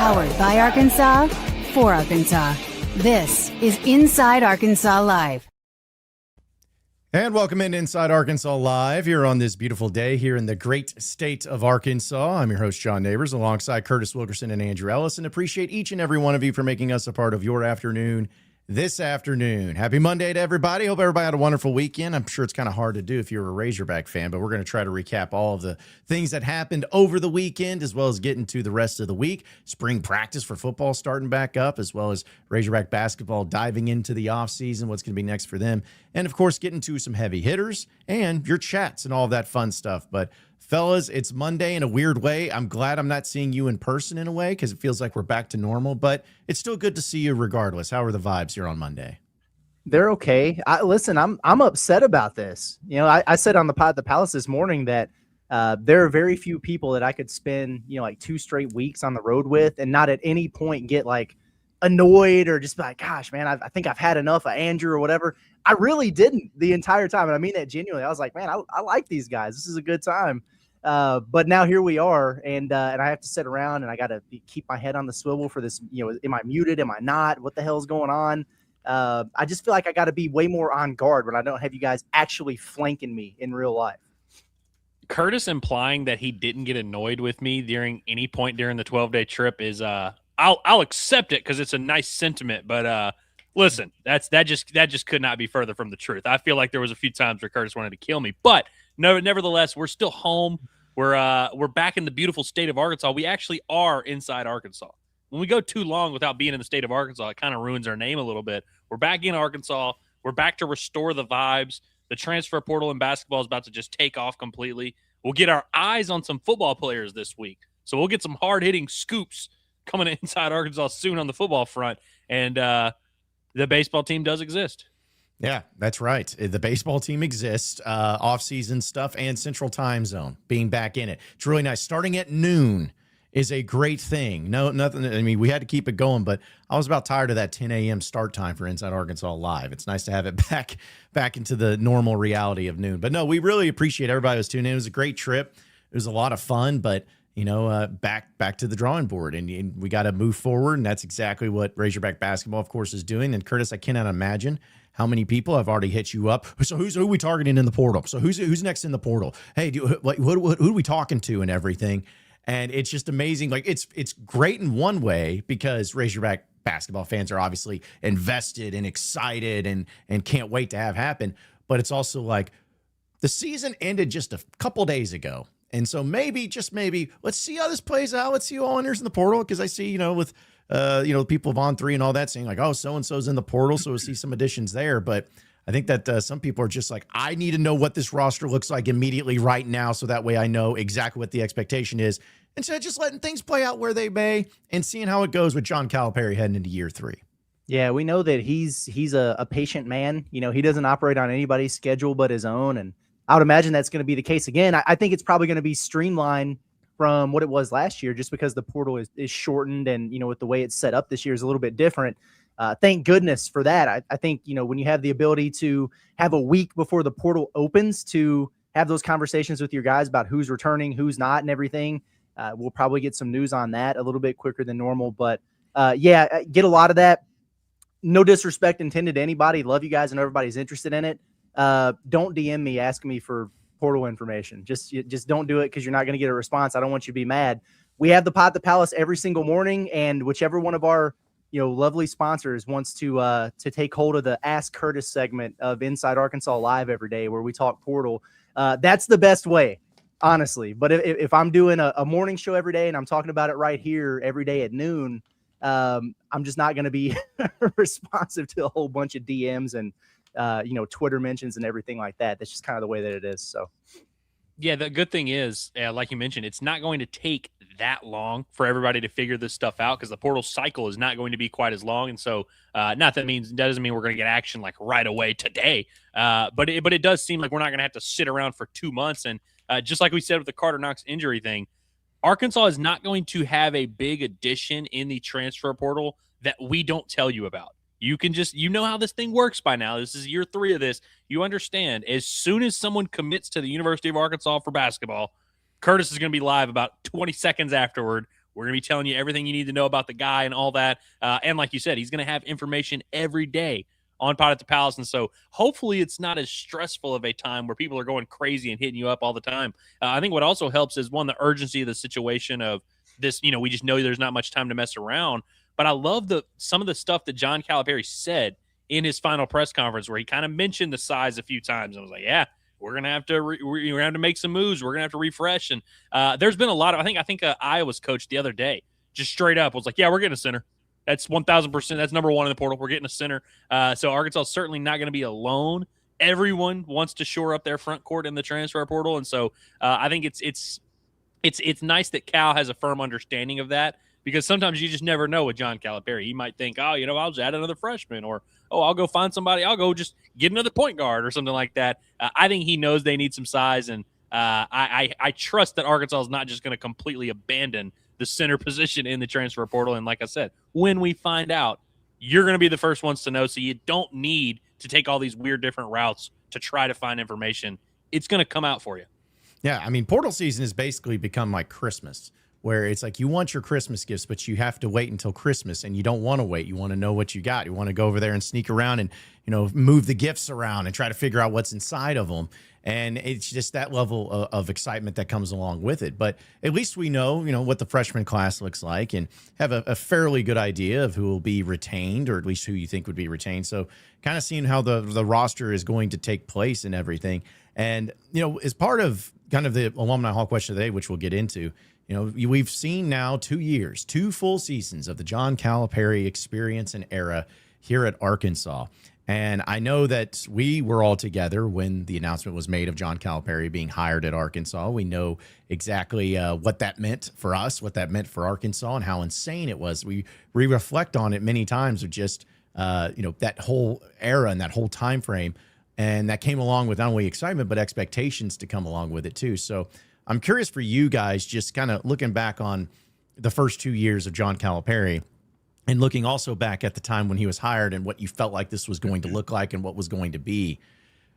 Powered by Arkansas, for Arkansas. This is Inside Arkansas Live. And welcome in Inside Arkansas Live here on this beautiful day here in the great state of Arkansas. I'm your host, John Neighbors, alongside Curtis Wilkerson and Andrew Ellis, and appreciate each and every one of you for making us a part of your afternoon this afternoon. Happy Monday to everybody. Hope everybody had a wonderful weekend. I'm sure it's kind of hard to do if you're a Razorback fan, but we're going to try to recap all of the things that happened over the weekend, as well as get into the rest of the week. Spring practice for football starting back up, as well as Razorback basketball diving into the offseason, what's going to be next for them. And, of course, getting to some heavy hitters and your chats and all of that fun stuff. But fellas, it's Monday in a weird way. I'm glad I'm not seeing you in person in a way because it feels like we're back to normal, but it's still good to see you regardless. How are the vibes here on Monday? They're okay. Listen, I'm upset about this. You know, I said on the Pod the Palace this morning that there are very few people that I could spend, like 2 straight weeks on the road with and not at any point get like annoyed or just be like, gosh, man, I think I've had enough of Andrew or whatever. I really didn't the entire time. And I mean that genuinely. I was like, man, I like these guys. This is a good time. But now here we are, and I have to sit around and I got to keep my head on the swivel for this. Am I muted? Am I not? What the hell is going on? I just feel like I got to be way more on guard when I don't have you guys actually flanking me in real life. Curtis implying that he didn't get annoyed with me during any point during the 12-day trip is I'll accept it because it's a nice sentiment, but listen, that just could not be further from the truth. I feel like there was a few times where Curtis wanted to kill me, but no, nevertheless, we're still home. We're back in the beautiful state of Arkansas. We actually are inside Arkansas. When we go too long without being in the state of Arkansas, it kind of ruins our name a little bit. We're back in Arkansas. We're back to restore the vibes. The transfer portal in basketball is about to just take off completely. We'll get our eyes on some football players this week. So we'll get some hard-hitting scoops coming inside Arkansas soon on the football front. And the baseball team does exist. Yeah, that's right. The baseball team exists, off-season stuff, and Central Time Zone being back in it. It's really nice. Starting at noon is a great thing. No, nothing. I mean, we had to keep it going, but I was about tired of that 10 a.m. start time for Inside Arkansas Live. It's nice to have it back into the normal reality of noon. But no, we really appreciate everybody who's tuning in. It was a great trip. It was a lot of fun, but back to the drawing board, and we got to move forward, and that's exactly what Razorback basketball, of course, is doing. And Curtis, I cannot imagine how many people have already hit you up. So who are we targeting in the portal? So who's next in the portal? Hey, who are we talking to and everything? And it's just amazing. Like it's great in one way because Razorback basketball fans are obviously invested and excited and can't wait to have happen. But it's also like the season ended just a couple days ago. And so maybe, just maybe, let's see how this plays out. Let's see who all enters in the portal. Because I see, with people of On3 and all that saying like, oh, so-and-so's in the portal. So we'll see some additions there. But I think that some people are just like, I need to know what this roster looks like immediately right now. So that way I know exactly what the expectation is. Instead of just letting things play out where they may and seeing how it goes with John Calipari heading into year 3. Yeah, we know that he's a patient man. He doesn't operate on anybody's schedule but his own. And I would imagine that's going to be the case again. I think it's probably going to be streamlined from what it was last year just because the portal is shortened and, with the way it's set up this year is a little bit different. Thank goodness for that. I think, when you have the ability to have a week before the portal opens to have those conversations with your guys about who's returning, who's not and everything, we'll probably get some news on that a little bit quicker than normal. But, get a lot of that. No disrespect intended to anybody. Love you guys and everybody's interested in it. Don't DM me asking me for portal information. Just don't do it because you're not going to get a response. I don't want you to be mad. We have the Pod the Palace every single morning, and whichever one of our lovely sponsors wants to take hold of the Ask Curtis segment of Inside Arkansas Live every day where we talk portal. That's the best way, honestly. But if I'm doing a morning show every day and I'm talking about it right here every day at noon, I'm just not going to be responsive to a whole bunch of DMs and Twitter mentions and everything like that. That's just kind of the way that it is. So, yeah, the good thing is, like you mentioned, it's not going to take that long for everybody to figure this stuff out because the portal cycle is not going to be quite as long. And so, that doesn't mean we're going to get action like right away today. But it does seem like we're not going to have to sit around for 2 months. And just like we said with the Carter Knox injury thing, Arkansas is not going to have a big addition in the transfer portal that we don't tell you about. You can just, how this thing works by now. This is year 3 of this. You understand, as soon as someone commits to the University of Arkansas for basketball, Curtis is going to be live about 20 seconds afterward We're going to be telling you everything you need to know about the guy and all that. And like you said, he's going to have information every day on Pod at the Palace. And so hopefully it's not as stressful of a time where people are going crazy and hitting you up all the time. I think what also helps is, one, the urgency of the situation of this. We just know there's not much time to mess around. But I love some of the stuff that John Calipari said in his final press conference, where he kind of mentioned the size a few times. I was like, yeah, we're going to have to we're going to have to make some moves. We're going to have to refresh. And there's been a lot of, I think Iowa's coach the other day just straight up was like, yeah, we're getting a center. That's 1,000%. That's number one in the portal. We're getting a center. So Arkansas is certainly not going to be alone. Everyone wants to shore up their front court in the transfer portal. And so I think it's nice that Cal has a firm understanding of that, because sometimes you just never know with John Calipari. He might think, oh, I'll just add another freshman, or, oh, I'll go find somebody. I'll go just get another point guard or something like that. I think he knows they need some size, and I trust that Arkansas is not just going to completely abandon the center position in the transfer portal. And like I said, when we find out, you're going to be the first ones to know, so you don't need to take all these weird different routes to try to find information. It's going to come out for you. Yeah, I mean, portal season has basically become like Christmas, where it's like you want your Christmas gifts, but you have to wait until Christmas, and you don't want to wait. You want to know what you got. You want to go over there and sneak around and, move the gifts around and try to figure out what's inside of them. And it's just that level of excitement that comes along with it. But at least we know, what the freshman class looks like, and have a fairly good idea of who will be retained, or at least who you think would be retained. So kind of seeing how the roster is going to take place and everything. And, as part of kind of the Alumni Hall question of the day, which we'll get into, we've seen now 2 years, 2 full seasons of the John Calipari experience and era here at Arkansas. And I know that we were all together when the announcement was made of John Calipari being hired at Arkansas. We know exactly what that meant for us, what that meant for Arkansas, and how insane it was. We reflect on it many times of just, that whole era and that whole time frame. And that came along with not only excitement, but expectations to come along with it too. So I'm curious for you guys, just kind of looking back on the first 2 years of John Calipari, and looking also back at the time when he was hired and what you felt like this was going to look like and what was going to be.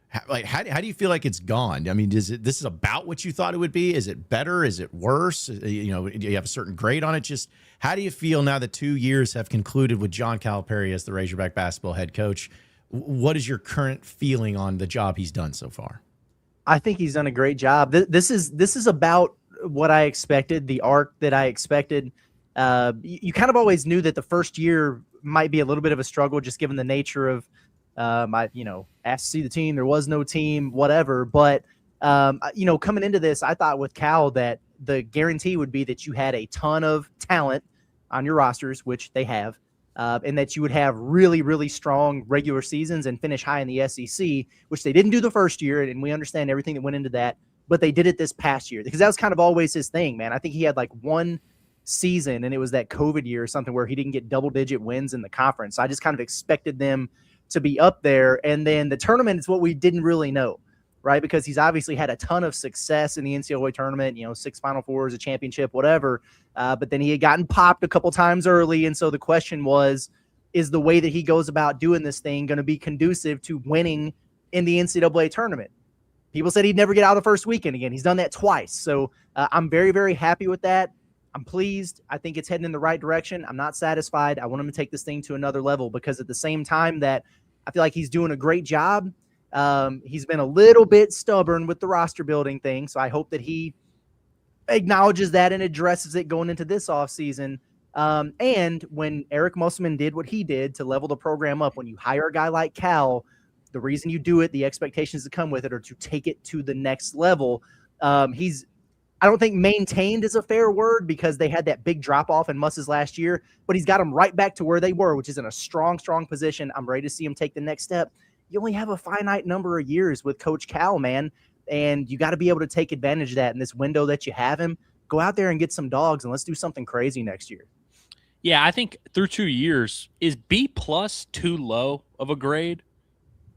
How do you feel like it's gone? I mean, this is about what you thought it would be? Is it better? Is it worse? Do you have a certain grade on it? Just how do you feel now that 2 years have concluded with John Calipari as the Razorback basketball head coach? What is your current feeling on the job he's done so far? I think he's done a great job. This is about what I expected, the arc that I expected. You kind of always knew that the first year might be a little bit of a struggle, just given the nature of, asked to see the team. There was no team, whatever. But, coming into this, I thought with Cal that the guarantee would be that you had a ton of talent on your rosters, which they have, and that you would have really, really strong regular seasons and finish high in the SEC, which they didn't do the first year. And we understand everything that went into that, but they did it this past year, because that was kind of always his thing, man. I think he had like one season, and it was that COVID year or something where he didn't get double-digit wins in the conference. So I just kind of expected them to be up there. And then the tournament is what we didn't really know, right? Because he's obviously had a ton of success in the NCAA tournament, 6 Final Fours, a championship, whatever. But then he had gotten popped a couple times early. And so the question was, is the way that he goes about doing this thing going to be conducive to winning in the NCAA tournament? People said he'd never get out of the first weekend again. He's done that twice. So I'm very, very happy with that. I'm pleased. I think it's heading in the right direction. I'm not satisfied. I want him to take this thing to another level, because at the same time that I feel like he's doing a great job, he's been a little bit stubborn with the roster building thing. So I hope that he acknowledges that and addresses it going into this offseason. And when Eric Musselman did what he did to level the program up, when you hire a guy like Cal, the reason you do it, the expectations that come with it, are to take it to the next level. I don't think maintained is a fair word, because they had that big drop off in Muss's last year, but he's got them right back to where they were, which is in a strong, strong position. I'm ready to see him take the next step. You only have a finite number of years with Coach Cal, man, and you got to be able to take advantage of that in this window that you have him. Go out there and get some dogs, and let's do something crazy next year. Yeah, I think through 2 years, is B+ too low of a grade?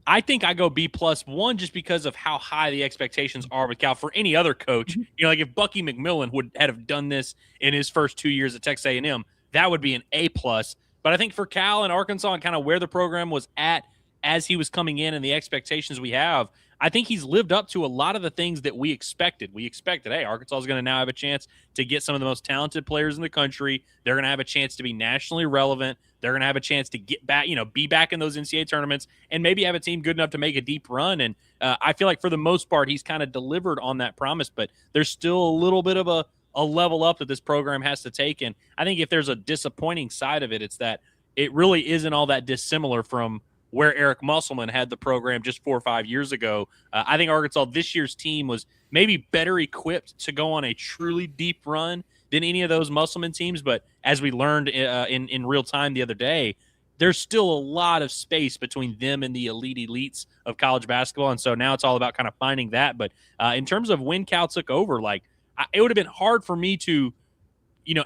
I think I go B+, one, just because of how high the expectations are with Cal. For any other coach, like if Bucky McMillan would have done this in his first 2 years at Texas A&M, that would be an A+. But I think for Cal and Arkansas and kind of where the program was at as he was coming in and the expectations we have, I think he's lived up to a lot of the things that we expected. We expected, hey, Arkansas is going to now have a chance to get some of the most talented players in the country. They're going to have a chance to be nationally relevant. They're going to have a chance to get back, be back in those NCAA tournaments and maybe have a team good enough to make a deep run. And I feel like for the most part, he's kind of delivered on that promise, but there's still a little bit of a level up that this program has to take. And I think if there's a disappointing side of it, it's that it really isn't all that dissimilar from where Eric Musselman had the program just 4 or 5 years ago. I think Arkansas this year's team was maybe better equipped to go on a truly deep run than any of those Musselman teams. But as we learned in real time the other day, there's still a lot of space between them and the elite elites of college basketball. And so now it's all about kind of finding that. But in terms of when Cal took over, it would have been hard for me to,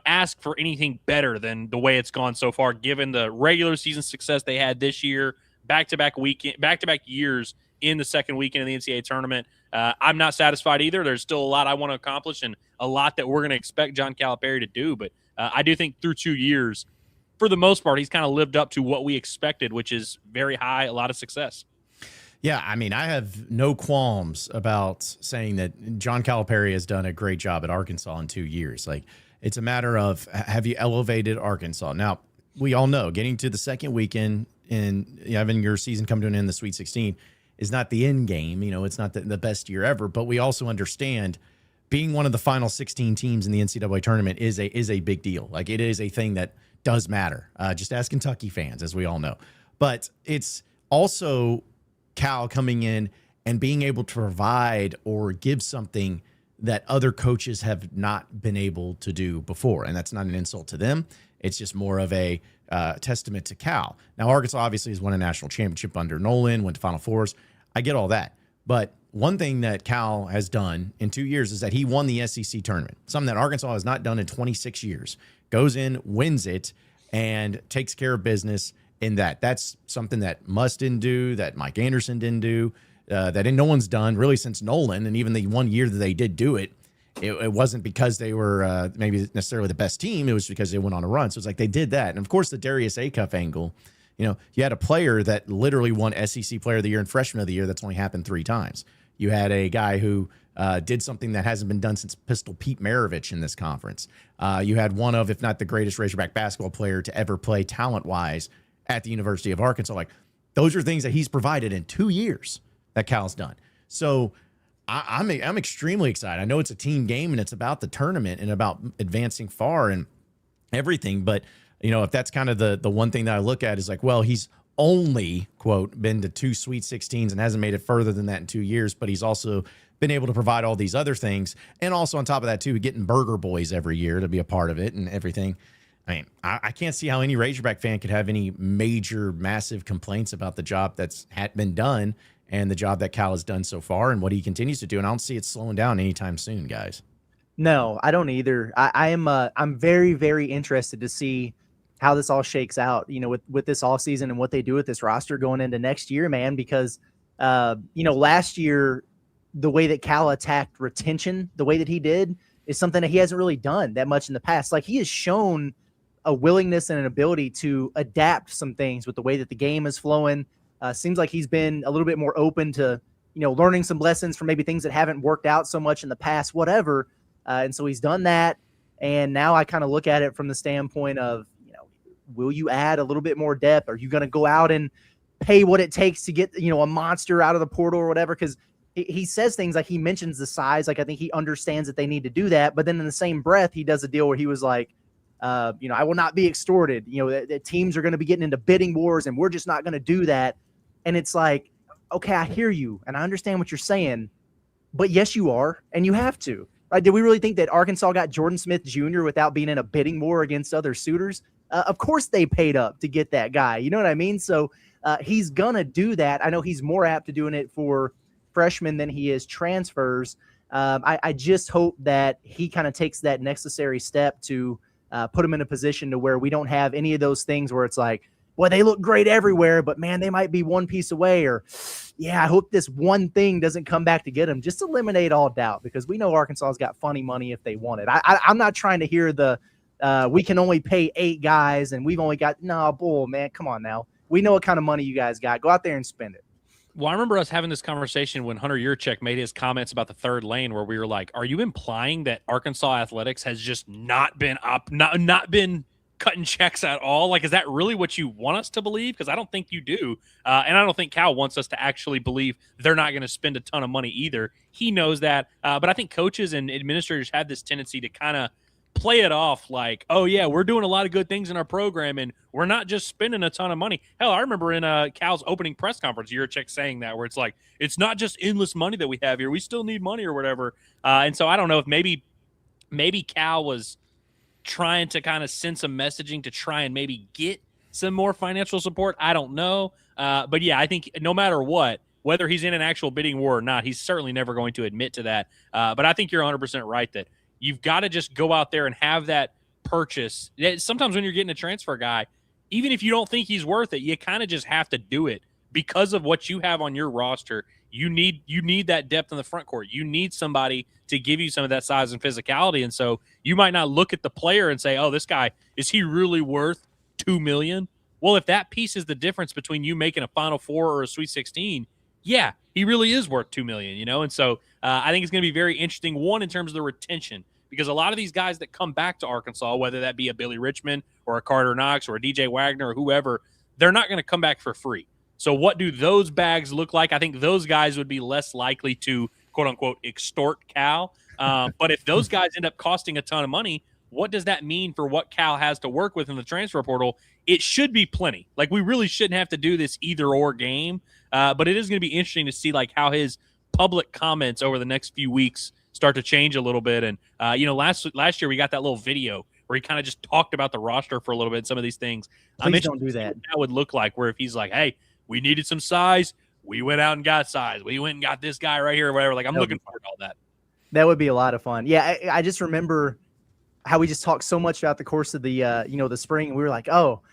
ask for anything better than the way it's gone so far, given the regular season success they had this year, back-to-back years in the second weekend of the NCAA tournament. I'm not satisfied either. There's still a lot I want to accomplish and a lot that we're going to expect John Calipari to do. But I do think through 2 years, for the most part, he's kind of lived up to what we expected, which is very high, a lot of success. Yeah, I mean, I have no qualms about saying that John Calipari has done a great job at Arkansas in 2 years. It's a matter of, have you elevated Arkansas? Now, we all know getting to the second weekend and having your season come to an end in the Sweet 16 is not the end game. It's not the best year ever, but we also understand being one of the final 16 teams in the NCAA tournament is a big deal. It is a thing that does matter. Just ask Kentucky fans, as we all know. But it's also Cal coming in and being able to provide or give something that other coaches have not been able to do before. And that's not an insult to them. It's just more of a testament to Cal. Now, Arkansas obviously has won a national championship under Nolan, went to Final Fours. I get all that. But one thing that Cal has done in 2 years is that he won the SEC tournament, something that Arkansas has not done in 26 years. Goes in, wins it, and takes care of business in that. That's something that Muss didn't do, that Mike Anderson didn't do, that no one's done really since Nolan. And even the 1 year that they did do it, it wasn't because they were maybe necessarily the best team. It was because they went on a run. So it's they did that. And, of course, the Darius Acuff angle, you had a player that literally won SEC Player of the Year and Freshman of the Year. That's only happened 3 times. You had a guy who did something that hasn't been done since Pistol Pete Maravich in this conference. You had one of, if not the greatest Razorback basketball player to ever play talent-wise at the University of Arkansas. Those are things that he's provided in 2 years that Cal's done. So I'm extremely excited. I know it's a team game and it's about the tournament and about advancing far and everything. But, if that's kind of the one thing that I look at is he's only, quote, been to 2 Sweet 16s and hasn't made it further than that in 2 years. But he's also been able to provide all these other things. And also on top of that, too, getting Burger Boys every year to be a part of it and everything. I mean, I can't see how any Razorback fan could have any major, massive complaints about the job that's had been done and the job that Cal has done so far and what he continues to do. And I don't see it slowing down anytime soon, guys. No, I don't either. I'm very, very interested to see how this all shakes out, with this offseason and what they do with this roster going into next year, man, because, last year, the way that Cal attacked retention, the way that he did, is something that he hasn't really done that much in the past. He has shown a willingness and an ability to adapt some things with the way that the game is flowing. Seems like he's been a little bit more open to, learning some lessons from maybe things that haven't worked out so much in the past, whatever. And so he's done that. And now I kind of look at it from the standpoint of, will you add a little bit more depth? Are you going to go out and pay what it takes to get, a monster out of the portal or whatever? Because he says things he mentions the size. I think he understands that they need to do that. But then in the same breath, he does a deal where he was I will not be extorted. The teams are going to be getting into bidding wars and we're just not going to do that. And it's okay, I hear you and I understand what you're saying, but yes, you are. And you have to. Right? Did we really think that Arkansas got Jordan Smith Jr. without being in a bidding war against other suitors? Of course they paid up to get that guy. You know what I mean? So he's going to do that. I know he's more apt to doing it for freshmen than he is transfers. I just hope that he kind of takes that necessary step to put him in a position to where we don't have any of those things where it's well, they look great everywhere, but man, they might be one piece away, or yeah, I hope this one thing doesn't come back to get them. Just eliminate all doubt, because we know Arkansas's got funny money if they want it. I'm not trying to hear the we can only pay 8 guys and we've only got bull, man. Come on now. We know what kind of money you guys got. Go out there and spend it. Well, I remember us having this conversation when Hunter Yurchek made his comments about the third lane, where we were like, "Are you implying that Arkansas athletics has just not been not been cutting checks at all? Like, is that really what you want us to believe? Because I don't think you do, and I don't think Cal wants us to actually believe they're not going to spend a ton of money either. He knows that, but I think coaches and administrators have this tendency to kind of play it off like, oh yeah, we're doing a lot of good things in our program and we're not just spending a ton of money. Hell, I remember in Cal's opening press conference, Yurchek saying that, where it's like, it's not just endless money that we have here. We still need money or whatever. And so I don't know if maybe Cal was trying to kind of send some messaging to try and maybe get some more financial support. I don't know. But yeah, I think no matter what, whether he's in an actual bidding war or not, he's certainly never going to admit to that. But I think you're 100% right that you've got to just go out there and have that purchase. Sometimes when you're getting a transfer guy, even if you don't think he's worth it, you kind of just have to do it because of what you have on your roster. You need that depth in the front court. You need somebody to give you some of that size and physicality. And so you might not look at the player and say, oh, this guy, is he really worth $2 million? Well, if that piece is the difference between you making a Final Four or a Sweet 16, yeah, he really is worth $2 million, you know? And so I think it's going to be very interesting, one, in terms of the retention, because a lot of these guys that come back to Arkansas, whether that be a Billy Richmond or a Carter Knox or a DJ Wagner or whoever, they're not going to come back for free. So what do those bags look like? I think those guys would be less likely to, quote unquote, extort Cal. But if those guys end up costing a ton of money, what does that mean for what Cal has to work with in the transfer portal? It should be plenty. Like, we really shouldn't have to do this either or game. But it is going to be interesting to see like how his public comments over the next few weeks start to change a little bit. And, last year we got that little video where he kind of just talked about the roster for a little bit, some of these things. Please don't do that. What that would look like, where if he's like, hey, we needed some size, we went out and got size. We went and got this guy right here or whatever. Like, I'm looking forward to all that. That would be a lot of fun. Yeah, I just remember how we just talked so much throughout the course of the the spring. And we were like, well,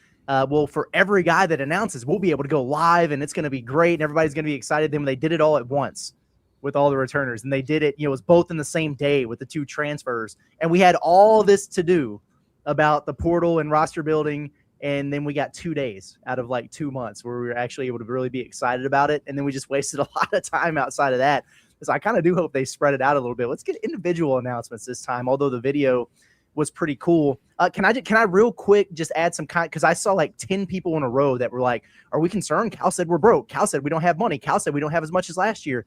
for every guy that announces, we'll be able to go live and it's going to be great and everybody's going to be excited. Then they did it all at once with all the returners, and they did it, it was both in the same day with the two transfers. And we had all this to do about the portal and roster building. And then we got 2 days out of like 2 months where we were actually able to really be excited about it. And then we just wasted a lot of time outside of that. So I kind of do hope they spread it out a little bit. Let's get individual announcements this time, although the video was pretty cool. Can I real quick just add some because I saw like 10 people in a row that were like, are we concerned? Cal said we're broke. Cal said we don't have money. Cal said we don't have as much as last year.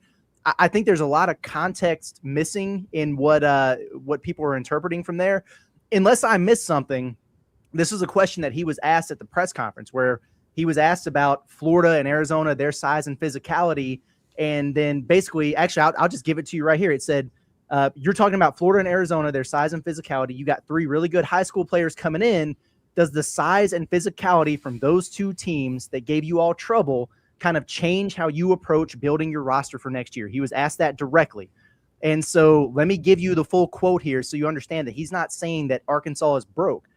I think there's a lot of context missing in what people are interpreting from there. Unless I missed something, this was a question that he was asked at the press conference where he was asked about Florida and Arizona, their size and physicality. And then basically, actually, I'll just give it to you right here. It said, you're talking about Florida and Arizona, their size and physicality. You got 3 really good high school players coming in. Does the size and physicality from those 2 teams that gave you all trouble kind of change how you approach building your roster for next year? He was asked that directly. And so let me give you the full quote here so you understand that he's not saying that Arkansas is broke.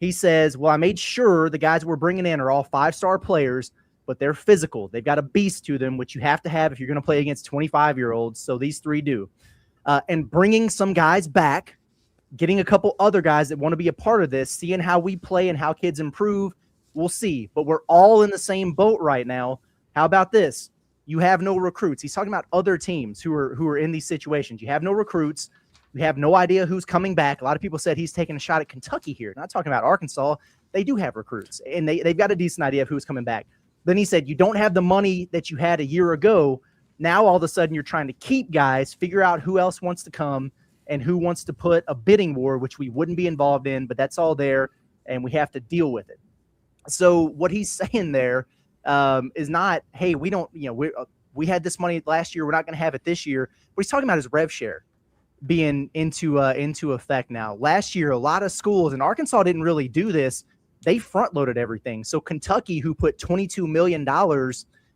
He says, well, I made sure the guys we're bringing in are all 5-star players, but they're physical. They've got a beast to them, which you have to have if you're going to play against 25-year-olds. So these 3 do. And bringing some guys back, getting a couple other guys that want to be a part of this, seeing how we play and how kids improve, we'll see. But we're all in the same boat right now. How about this? You have no recruits. He's talking about other teams who are in these situations. You have no recruits. You have no idea who's coming back. A lot of people said he's taking a shot at Kentucky here. Not talking about Arkansas. They do have recruits, and they've got a decent idea of who's coming back. Then he said, you don't have the money that you had a year ago. Now, all of a sudden, you're trying to keep guys, figure out who else wants to come and who wants to put a bidding war, which we wouldn't be involved in, but that's all there, and we have to deal with it. So what he's saying there is not, hey, we don't, we had this money last year. We're not going to have it this year. What he's talking about is rev share being into effect now. Last year, a lot of schools, and Arkansas didn't really do this, they front-loaded everything. So Kentucky, who put $22 million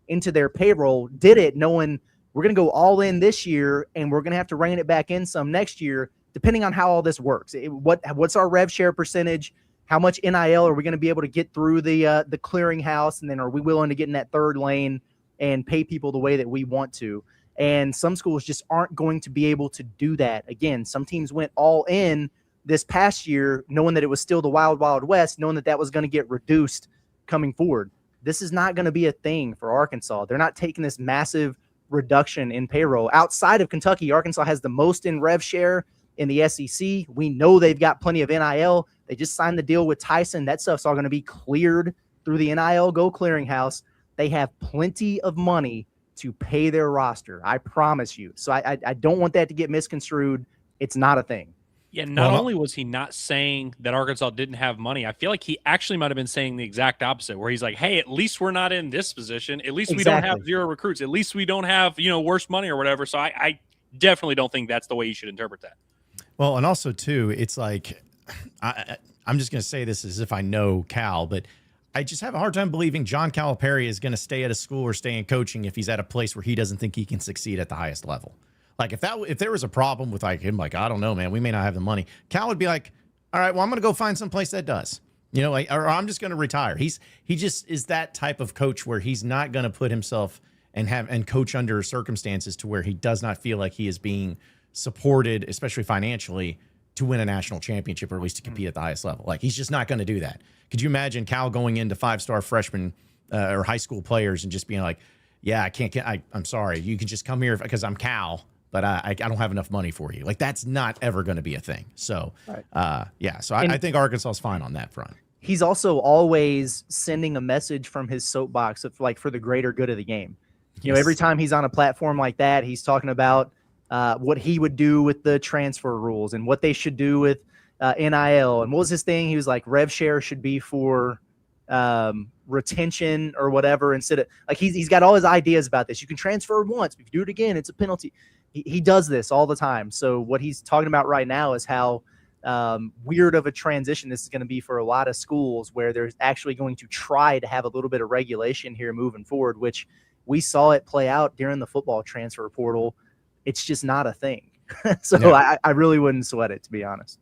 into their payroll, did it knowing we're going to go all in this year, and we're going to have to rein it back in some next year, depending on how all this works. What's our rev share percentage? How much NIL are we going to be able to get through the clearinghouse? And then are we willing to get in that third lane and pay people the way that we want to? And some schools just aren't going to be able to do that. Again, some teams went all in this past year, knowing that it was still the wild, wild west, knowing that that was going to get reduced coming forward. this is not going to be a thing for Arkansas. They're not taking this massive reduction in payroll. Outside of Kentucky, Arkansas has the most in rev share in the SEC. We know they've got plenty of NIL. They just signed the deal with Tyson. That stuff's all going to be cleared through the NIL Go Clearinghouse. They have plenty of money to pay their roster. I promise you. So I don't want that to get misconstrued. It's not a thing. Yeah, not only was he not saying that Arkansas didn't have money, I feel like he actually might have been saying the exact opposite, where he's like, hey, at least we're not in this position. At least we don't have 0 recruits. At least we don't have, worse money or whatever. So I definitely don't think that's the way you should interpret that. Well, and also, too, it's like, I'm just going to say this as if I know Cal, but I just have a hard time believing John Calipari is going to stay at a school or stay in coaching if he's at a place where he doesn't think he can succeed at the highest level. Like if there was a problem with like him, like, I don't know, man, we may not have the money. Cal would be like, all right, well, I'm going to go find some place that does, like, or I'm just going to retire. He just is that type of coach where he's not going to put himself and coach under circumstances to where he does not feel like he is being supported, especially financially, to win a national championship or at least to compete at the highest level. Like he's just not going to do that. Could you imagine Cal going into 5-star freshman or high school players and just being like, yeah, I'm sorry. You can just come here because I'm Cal, but I don't have enough money for you. Like that's not ever going to be a thing. So, right. So I think Arkansas is fine on that front. He's also always sending a message from his soapbox of like for the greater good of the game. Every time he's on a platform like that, he's talking about what he would do with the transfer rules and what they should do with NIL. And what was his thing? He was like, rev share should be for retention or whatever, instead of like he's got all his ideas about this. You can transfer once, but if you do it again, it's a penalty. He does this all the time. So what he's talking about right now is how weird of a transition this is going to be for a lot of schools where there's actually going to try to have a little bit of regulation here moving forward, which we saw it play out during the football transfer portal. It's just not a thing. So yeah. I really wouldn't sweat it, to be honest.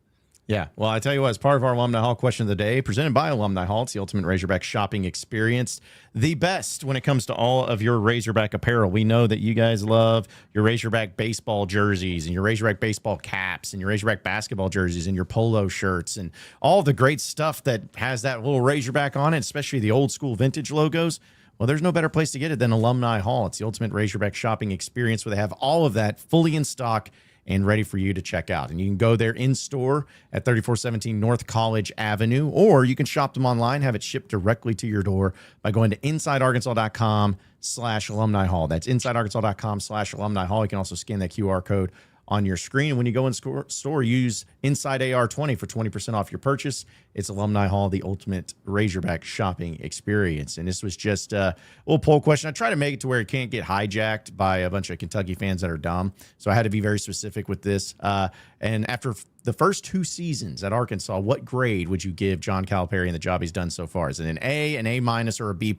Yeah. Well, I tell you what, as part of our Alumni Hall question of the day, presented by Alumni Hall, it's the ultimate Razorback shopping experience. The best when it comes to all of your Razorback apparel. We know that you guys love your Razorback baseball jerseys and your Razorback baseball caps and your Razorback basketball jerseys and your polo shirts and all the great stuff that has that little Razorback on it, especially the old school vintage logos. Well, there's no better place to get it than Alumni Hall. It's the ultimate Razorback shopping experience where they have all of that fully in stock and ready for you to check out. And you can go there in store at 3417 North College Avenue, or you can shop them online, have it shipped directly to your door by going to insidearkansas.com/alumni hall. That's insidearkansas.com/alumni hall. You can also scan that QR code on your screen. When you go in store, use Inside AR20 for 20% off your purchase. It's Alumni Hall, the ultimate Razorback shopping experience. And this was just a little poll question. I try to make it to where it can't get hijacked by a bunch of Kentucky fans that are dumb. So I had to be very specific with this. And after the first 2 seasons at Arkansas, what grade would you give John Calipari and the job he's done so far? Is it an A, an A-, or a B+,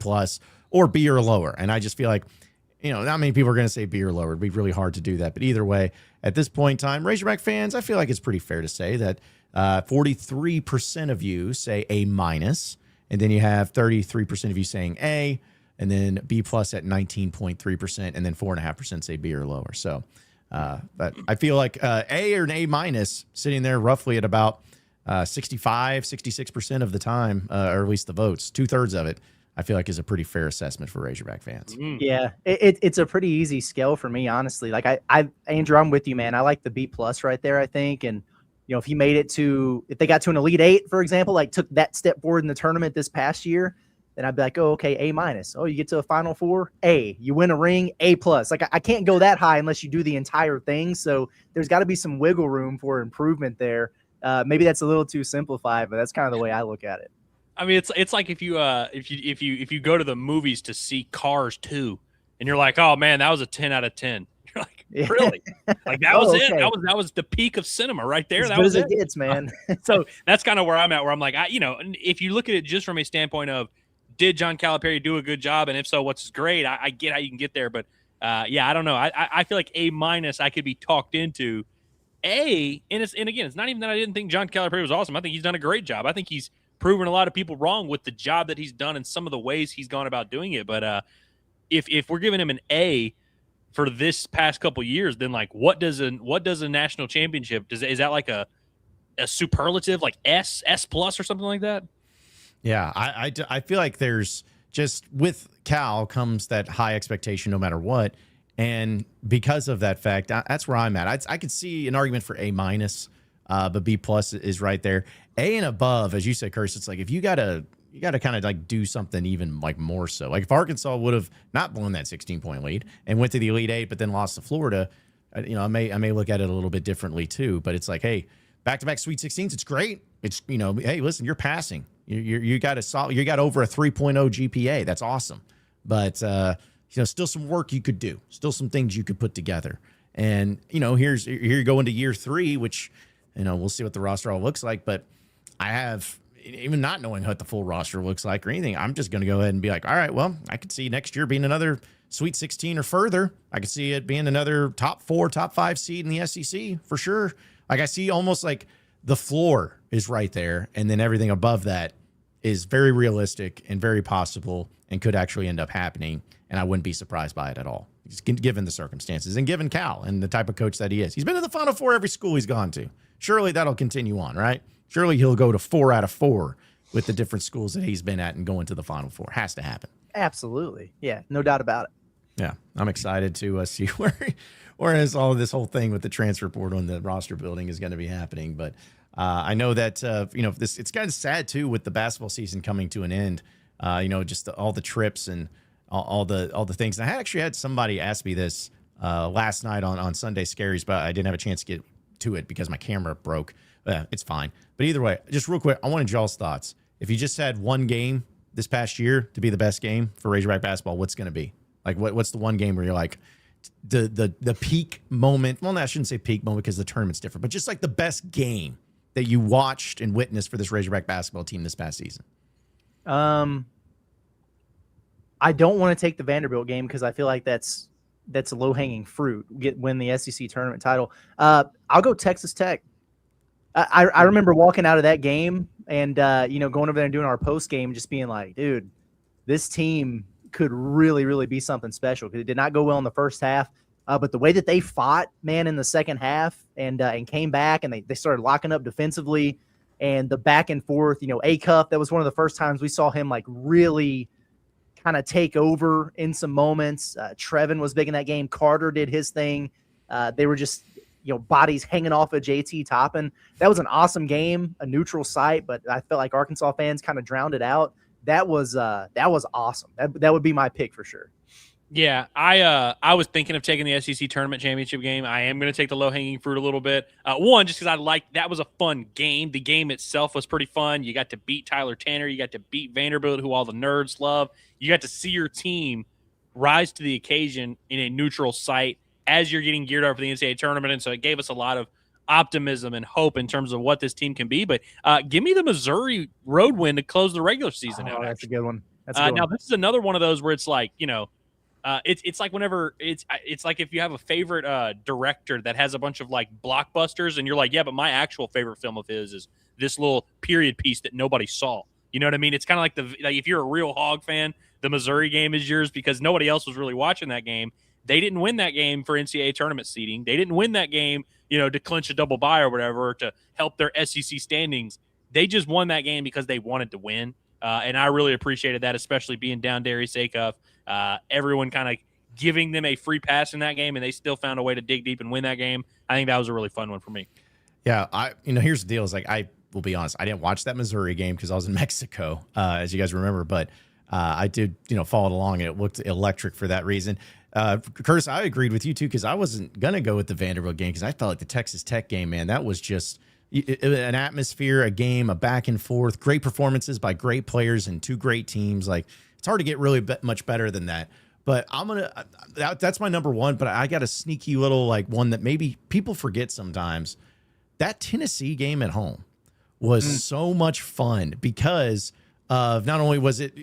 or B or lower? And I just feel like, not many people are going to say B or lower. It'd be really hard to do that. But either way, at this point in time, Razorback fans, I feel like it's pretty fair to say that 43% of you say A-, and then you have 33% of you saying A, and then B+ at 19.3%, and then 4.5% say B or lower. So, but I feel like A or an A- sitting there roughly at about 66% of the time, or at least the votes, 2/3 of it, I feel like is a pretty fair assessment for Razorback fans. Yeah, it's a pretty easy scale for me, honestly. Like Andrew, I'm with you, man. I like the B+ right there, I think. And, if he made it if they got to an Elite 8, for example, like took that step forward in the tournament this past year, then I'd be like, oh, okay, A-. Oh, you get to a Final Four, A. You win a ring, A+. Like I can't go that high unless you do the entire thing. So there's got to be some wiggle room for improvement there. Maybe that's a little too simplified, but that's kind of the way I look at it. I mean, it's like if you go to the movies to see Cars 2, and you're like, oh man, that was a 10 out of 10. You're like, really? Like that was it? That was the peak of cinema right there. That was it. It gets, man. So that's kind of where I'm at. Where I'm like, if you look at it just from a standpoint of, did John Calipari do a good job, and if so, what's his grade? I get how you can get there, but I don't know. I feel like A- I could be talked into. A, and again, it's not even that I didn't think John Calipari was awesome. I think he's done a great job. I think he's proven a lot of people wrong with the job that he's done and some of the ways he's gone about doing it. But if we're giving him an A for this past couple years, then like what does a national championship is that like a superlative, like S+ or something like that? Yeah, I feel like there's just with Cal comes that high expectation no matter what. And because of that fact, that's where I'm at. I could see an argument for A minus, but B plus is right there. A and above, as you said, Curtis, it's like if you gotta kind of like do something even like more so. Like if Arkansas would have not blown that 16-point lead and went to the Elite Eight, but then lost to Florida, I may look at it a little bit differently too. But it's like, hey, back-to-back Sweet 16s, it's great. It's hey, listen, you're passing. You got over a 3.0 GPA. That's awesome. But still some work you could do. Still some things you could put together. And here you go into year 3, which we'll see what the roster all looks like. But I have, even not knowing what the full roster looks like or anything, I'm just going to go ahead and be like, all right, well, I could see next year being another Sweet 16 or further. I could see it being another top 4, top 5 seed in the SEC for sure. Like I see almost like the floor is right there, and then everything above that is very realistic and very possible and could actually end up happening, and I wouldn't be surprised by it at all, just given the circumstances and given Cal and the type of coach that he is. He's been to the Final Four every school he's gone to. Surely that'll continue on, right? Surely he'll go to 4 out of 4 with the different schools that he's been at and going to the Final Four. Has to happen. Absolutely. Yeah, no doubt about it. Yeah, I'm excited to see whereas all of this whole thing with the transfer portal and the roster building is going to be happening. But I know that it's kind of sad too with the basketball season coming to an end. Just all the trips and all the things. And I actually had somebody ask me this last night on Sunday Scaries, but I didn't have a chance to get to it because my camera broke. It's fine. But either way, just real quick, I wanted y'all's thoughts. If you just had one game this past year to be the best game for Razorback basketball, what's going to be? Like, what's the one game where you're like, the peak moment? Well, no, I shouldn't say peak moment because the tournament's different, but just like the best game that you watched and witnessed for this Razorback basketball team this past season. I don't want to take the Vanderbilt game because I feel like that's a low-hanging fruit. Win the SEC tournament title. I'll go Texas Tech. I remember walking out of that game and going over there and doing our post game, just being like, dude, this team could really, really be something special because it did not go well in the first half. But the way that they fought, man, in the second half and came back and they started locking up defensively and the back and forth, A-Cuff, that was one of the first times we saw him like really kind of take over in some moments. Trevin was big in that game. Carter did his thing. They were just, bodies hanging off of JT Toppin. That was an awesome game, a neutral site, but I felt like Arkansas fans kind of drowned it out. That was awesome. That would be my pick for sure. Yeah, I was thinking of taking the SEC tournament championship game. I am going to take the low-hanging fruit a little bit. One, just because that was a fun game. The game itself was pretty fun. You got to beat Tyler Tanner. You got to beat Vanderbilt, who all the nerds love. You got to see your team rise to the occasion in a neutral site as you're getting geared up for the NCAA tournament. And so it gave us a lot of optimism and hope in terms of what this team can be. But give me the Missouri road win to close the regular season out. That's a good one. Now, this is another one of those where it's like, it's like whenever it's like if you have a favorite director that has a bunch of like blockbusters and you're like, yeah, but my actual favorite film of his is this little period piece that nobody saw. You know what I mean? It's kind of like if you're a real Hog fan, the Missouri game is yours because nobody else was really watching that game. They didn't win that game for NCAA tournament seeding. They didn't win that game, to clinch a double bye or whatever, or to help their SEC standings. They just won that game because they wanted to win. And I really appreciated that, especially being down Darius Acuff. Everyone kind of giving them a free pass in that game, and they still found a way to dig deep and win that game. I think that was a really fun one for me. Yeah, here's the deal. Is like I will be honest, I didn't watch that Missouri game because I was in Mexico, as you guys remember, but I did, followed along, and it looked electric for that reason. Curtis, I agreed with you too because I wasn't gonna go with the Vanderbilt game because I felt like the Texas Tech game, man, that was just an atmosphere, a game, a back and forth, great performances by great players and two great teams. Like it's hard to get really much better than that. But that's my number one. But I got a sneaky little like one that maybe people forget sometimes. That Tennessee game at home was so much fun because of not only was it,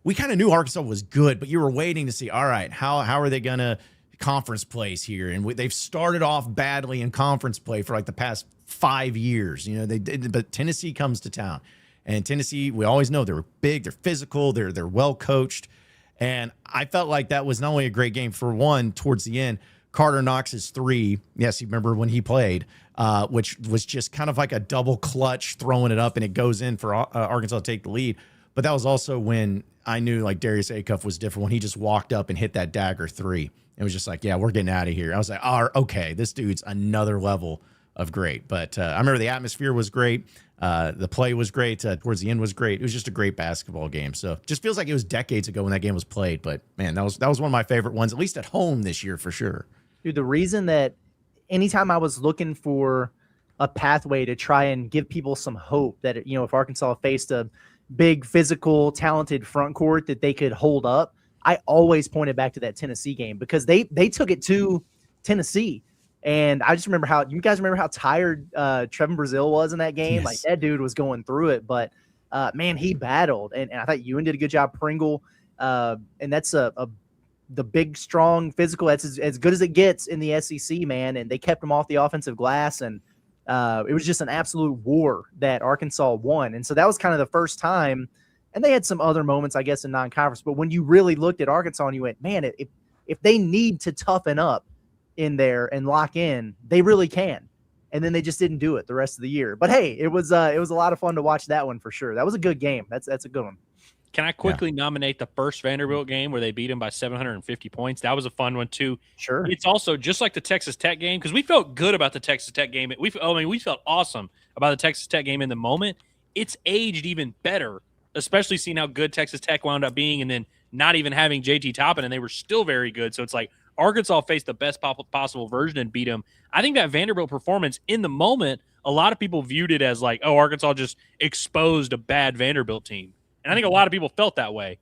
we kind of knew Arkansas was good, but you were waiting to see, all right, how are they going to conference plays here? And they've started off badly in conference play for like the past 5 years. They did, but Tennessee comes to town. And Tennessee, we always know they're big, they're physical, they're well coached. And I felt like that was not only a great game for one, towards the end, Carter Knox's three. Yes, you remember when he played, which was just kind of like a double clutch, throwing it up, and it goes in for Arkansas to take the lead. but that was also when I knew like Darius Acuff was different, when he just walked up and hit that dagger 3. It was just like, yeah, we're getting out of here. I was like, oh, okay, this dude's another level of great. But I remember the atmosphere was great. The play was great. Towards the end was great. It was just a great basketball game. So just feels like it was decades ago when that game was played. But man, that was one of my favorite ones, at least at home this year for sure. Dude, the reason that anytime I was looking for a pathway to try and give people some hope that, you know, if Arkansas faced a big, physical, talented front court that they could hold up, I always pointed back to that Tennessee game because they took it to Tennessee. And I just remember how you guys remember how tired Trevin Brazile was in that game. Yes. Like that dude was going through it, but man, he battled, and I thought Ewan did a good job. Pringle, and that's the big, strong, physical. That's as good as it gets in the SEC, man. And they kept him off the offensive glass, and it was just an absolute war that Arkansas won. And so that was kind of the first time. And they had some other moments, I guess, in non-conference. But when you really looked at Arkansas and you went, man, if they need to toughen up in there and lock in, they really can. And then they just didn't do it the rest of the year. But hey, it was a lot of fun to watch that one for sure. That was a good game. That's a good one. Can I quickly nominate the first Vanderbilt game where they beat them by 750 points? That was a fun one too. Sure. It's also just like the Texas Tech game because we felt good about the Texas Tech game. We felt awesome about the Texas Tech game in the moment. It's aged even better, especially seeing how good Texas Tech wound up being, and then not even having JT Toppin, and they were still very good. So it's like Arkansas faced the best possible version and beat them. I think that Vanderbilt performance in the moment, a lot of people viewed it as like, oh, Arkansas just exposed a bad Vanderbilt team. And I think a lot of people felt that way.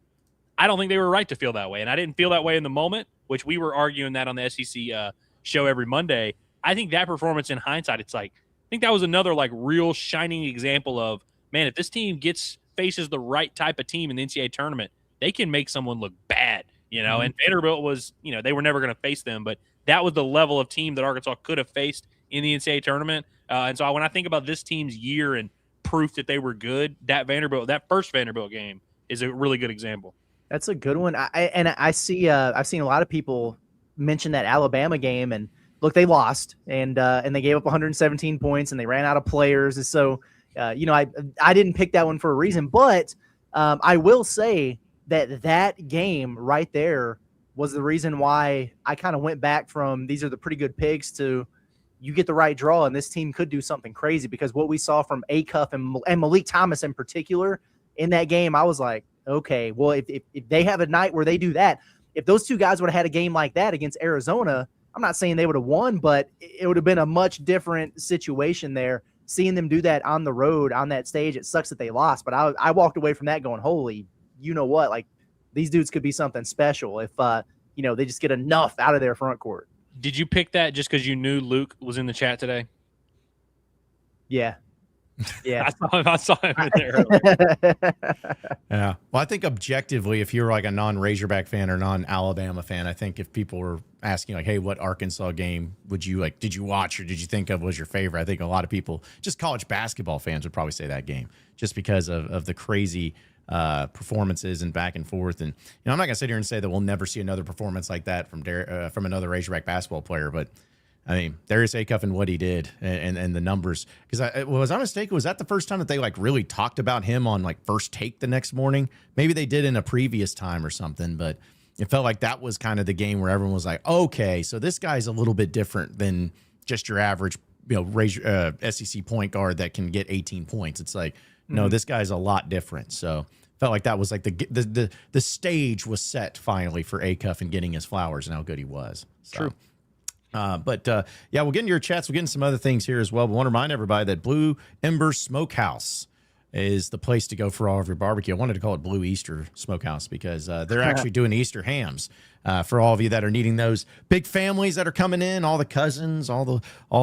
I don't think they were right to feel that way. And I didn't feel that way in the moment, which we were arguing that on the SEC show every Monday. I think that performance in hindsight, it's like, I think that was another like real shining example of, man, if this team faces the right type of team in the NCAA tournament, they can make someone look bad, you know. And Vanderbilt was, you know, they were never going to face them, but that was the level of team that Arkansas could have faced in the NCAA tournament. And so when I think about this team's year and proof that they were good, that first Vanderbilt game is a really good example. That's a good one. I see I've seen a lot of people mention that Alabama game, and look, they lost and they gave up 117 points and they ran out of players. And so you know, I didn't pick that one for a reason, but I will say that game right there was the reason why I kind of went back from these are the pretty good picks to you get the right draw and this team could do something crazy, because what we saw from Acuff and Malik Thomas in particular in that game, I was like, okay, well, if they have a night where they do that, if those two guys would have had a game like that against Arizona, I'm not saying they would have won, but it would have been a much different situation there. Seeing them do that on the road on that stage, it sucks that they lost, but I walked away from that going, holy, you know what? Like these dudes could be something special if, you know, they just get enough out of their front court. Did you pick that just because you knew Luke was in the chat today? Yeah. Yeah. I saw him in there. Yeah. Well, I think objectively, if you're like a non-Razorback fan or non-Alabama fan, I think if people were asking like, hey, what Arkansas game would you like, did you watch or did you think of was your favorite? I think a lot of people, just college basketball fans, would probably say that game just because of the crazy performances and back and forth. And, you know, I'm not going to sit here and say that we'll never see another performance like that from another Razorback basketball player, but I mean, Darius Acuff and what he did and the numbers. Because was I mistaken? Was that the first time that they like really talked about him on like First Take the next morning? Maybe they did in a previous time or something, but it felt like that was kind of the game where everyone was like, okay, so this guy's a little bit different than just your average, you know, SEC point guard that can get 18 points. It's like, no, this guy's a lot different. So felt like that was like the stage was set finally for Acuff and getting his flowers and how good he was. So. True. Yeah, we'll get into your chats. We'll get into some other things here as well. But I want to remind everybody that Blue Ember Smokehouse is the place to go for all of your barbecue. I wanted to call it Blue Easter Smokehouse because they're actually doing Easter hams for all of you that are needing those. Big families that are coming in, all the cousins, all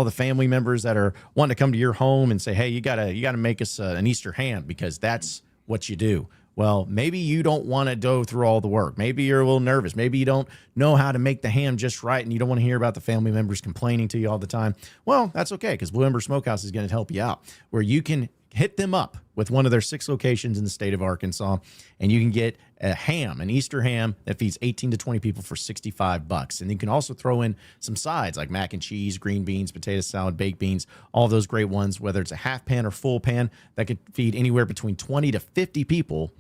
the family members that are wanting to come to your home and say, hey, you gotta make us an Easter ham because that's what you do. Well, maybe you don't want to go through all the work. Maybe you're a little nervous. Maybe you don't know how to make the ham just right and you don't want to hear about the family members complaining to you all the time. Well, that's okay because Blue Ember Smokehouse is going to help you out where you can hit them up with one of their 6 locations in the state of Arkansas and you can get a ham, an Easter ham that feeds 18 to 20 people for $65. And you can also throw in some sides like mac and cheese, green beans, potato salad, baked beans, all those great ones, whether it's a half pan or full pan that could feed anywhere between 20 to 50 people.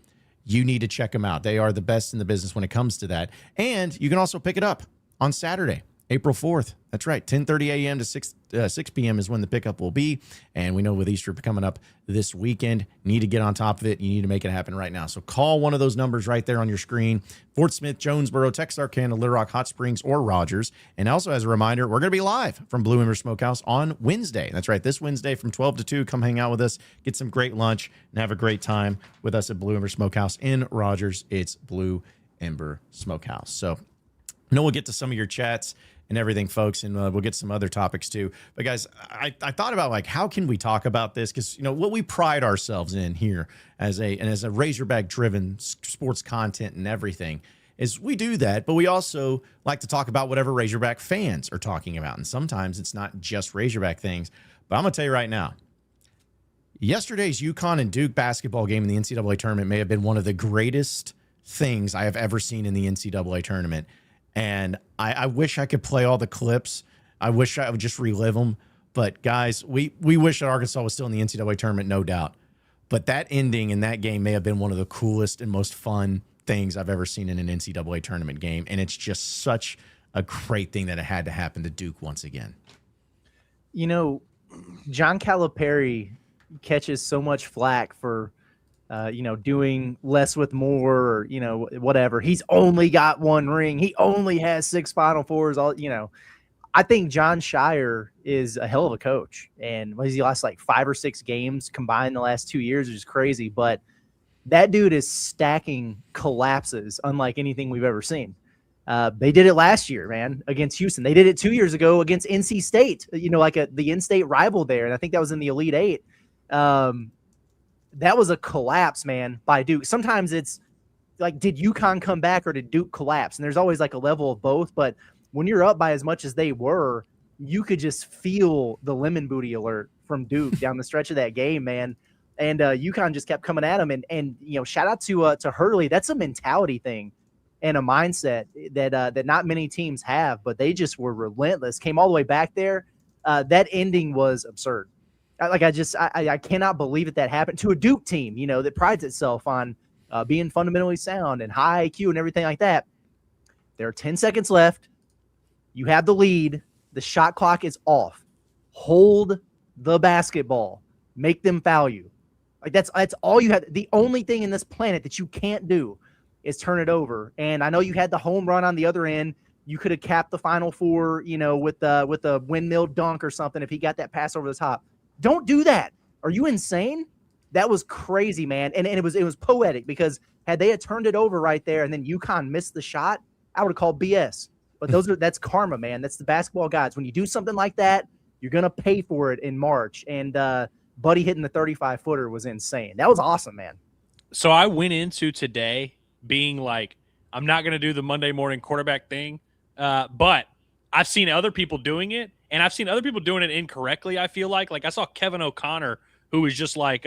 you need to check them out. They are the best in the business when it comes to that. And you can also pick it up on Saturday, April 4th. That's right. 10:30 a.m. to 6 p.m. is when the pickup will be. And we know with Easter coming up this weekend, you need to get on top of it. You need to make it happen right now. So call one of those numbers right there on your screen. Fort Smith, Jonesboro, Texarkana, Little Rock, Hot Springs, or Rogers. And also as a reminder, we're going to be live from Blue Ember Smokehouse on Wednesday. That's right. This Wednesday from 12 to 2, come hang out with us, get some great lunch, and have a great time with us at Blue Ember Smokehouse in Rogers. It's Blue Ember Smokehouse. So I know we'll get to some of your chats and everything, folks, and we'll get some other topics too. But guys, I thought about like, how can we talk about this? Because, you know, what we pride ourselves in here as a Razorback driven sports content and everything is we do that, but we also like to talk about whatever Razorback fans are talking about. And sometimes it's not just Razorback things, but I'm going to tell you right now, yesterday's Yukon and Duke basketball game in the NCAA tournament may have been one of the greatest things I have ever seen in the NCAA tournament. And I wish I could play all the clips. I wish I would just relive them. But, guys, we wish that Arkansas was still in the NCAA tournament, no doubt. But that ending in that game may have been one of the coolest and most fun things I've ever seen in an NCAA tournament game. And it's just such a great thing that it had to happen to Duke once again. You know, John Calipari catches so much flack for doing less with more, or, whatever. He's only got one ring. He only has 6 Final Fours. I think John Shire is a hell of a coach. And he lost like 5 or 6 games combined in the last 2 years, which is crazy. But that dude is stacking collapses unlike anything we've ever seen. They did it last year, man, against Houston. They did it 2 years ago against NC State, the in-state rival there. And I think that was in the Elite Eight. That was a collapse, man, by Duke. Sometimes it's like, did Yukon come back or did Duke collapse? And there's always like a level of both. But when you're up by as much as they were, you could just feel the lemon booty alert from Duke down the stretch of that game, man. And Yukon just kept coming at them. And shout out to Hurley. That's a mentality thing and a mindset that not many teams have, but they just were relentless. Came all the way back there. That ending was absurd. I cannot believe that happened to a Duke team, that prides itself on being fundamentally sound and high IQ and everything like that. There are 10 seconds left. You have the lead. The shot clock is off. Hold the basketball. Make them foul you. Like that's all you have. The only thing in this planet that you can't do is turn it over. And I know you had the home run on the other end. You could have capped the Final Four, with a windmill dunk or something if he got that pass over the top. Don't do that. Are you insane? That was crazy, man. And it was poetic, because had they turned it over right there and then Yukon missed the shot, I would have called BS. But that's karma, man. That's the basketball gods. When you do something like that, you're going to pay for it in March. And Buddy hitting the 35-footer was insane. That was awesome, man. So I went into today being like, I'm not going to do the Monday morning quarterback thing, but I've seen other people doing it. And I've seen other people doing it incorrectly, I feel like. Like, I saw Kevin O'Connor, who was just like,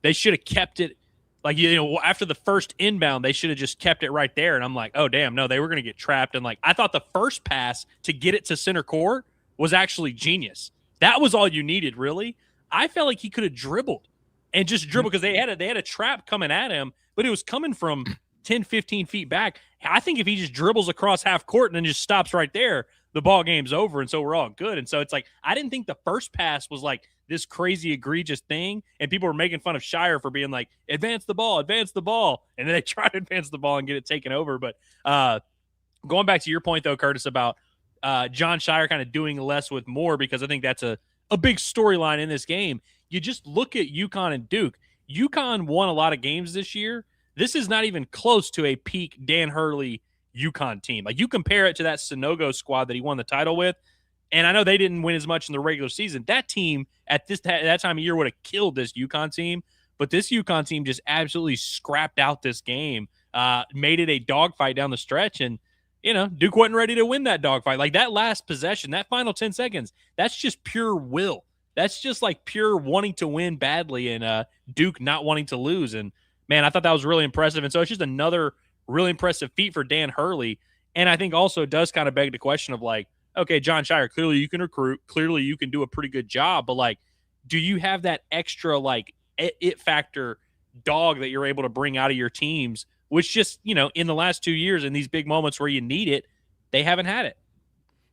they should have kept it. Like, after the first inbound, they should have just kept it right there. And I'm like, oh, damn, no, they were going to get trapped. And, like, I thought the first pass to get it to center court was actually genius. That was all you needed, really. I felt like he could have dribbled and just dribbled, because they had a trap coming at him, but it was coming from 10, 15 feet back. I think if he just dribbles across half court and then just stops right there, the ball game's over, and so we're all good. And so it's like, I didn't think the first pass was like this crazy egregious thing, and people were making fun of Shire for being like, advance the ball, and then they try to advance the ball and get it taken over. But going back to your point, though, Curtis, about John Shire kind of doing less with more, because I think that's a big storyline in this game. You just look at Yukon and Duke. Yukon won a lot of games this year. This is not even close to a peak Dan Hurley Yukon team. Like, you compare it to that Sonogo squad that he won the title with, and I know they didn't win as much in the regular season. That team at that time of year would have killed this Yukon team, but this Yukon team just absolutely scrapped out this game, made it a dogfight down the stretch, and Duke wasn't ready to win that dogfight. Like, that last possession, that final 10 seconds, that's just pure will. That's just like pure wanting to win badly, and Duke not wanting to lose. And man, I thought that was really impressive. And so it's just another really impressive feat for Dan Hurley. And I think also it does kind of beg the question of like, okay, John Shire, clearly you can recruit. Clearly you can do a pretty good job. But like, do you have that extra like it factor dog that you're able to bring out of your teams, which just, in the last 2 years, in these big moments where you need it, they haven't had it.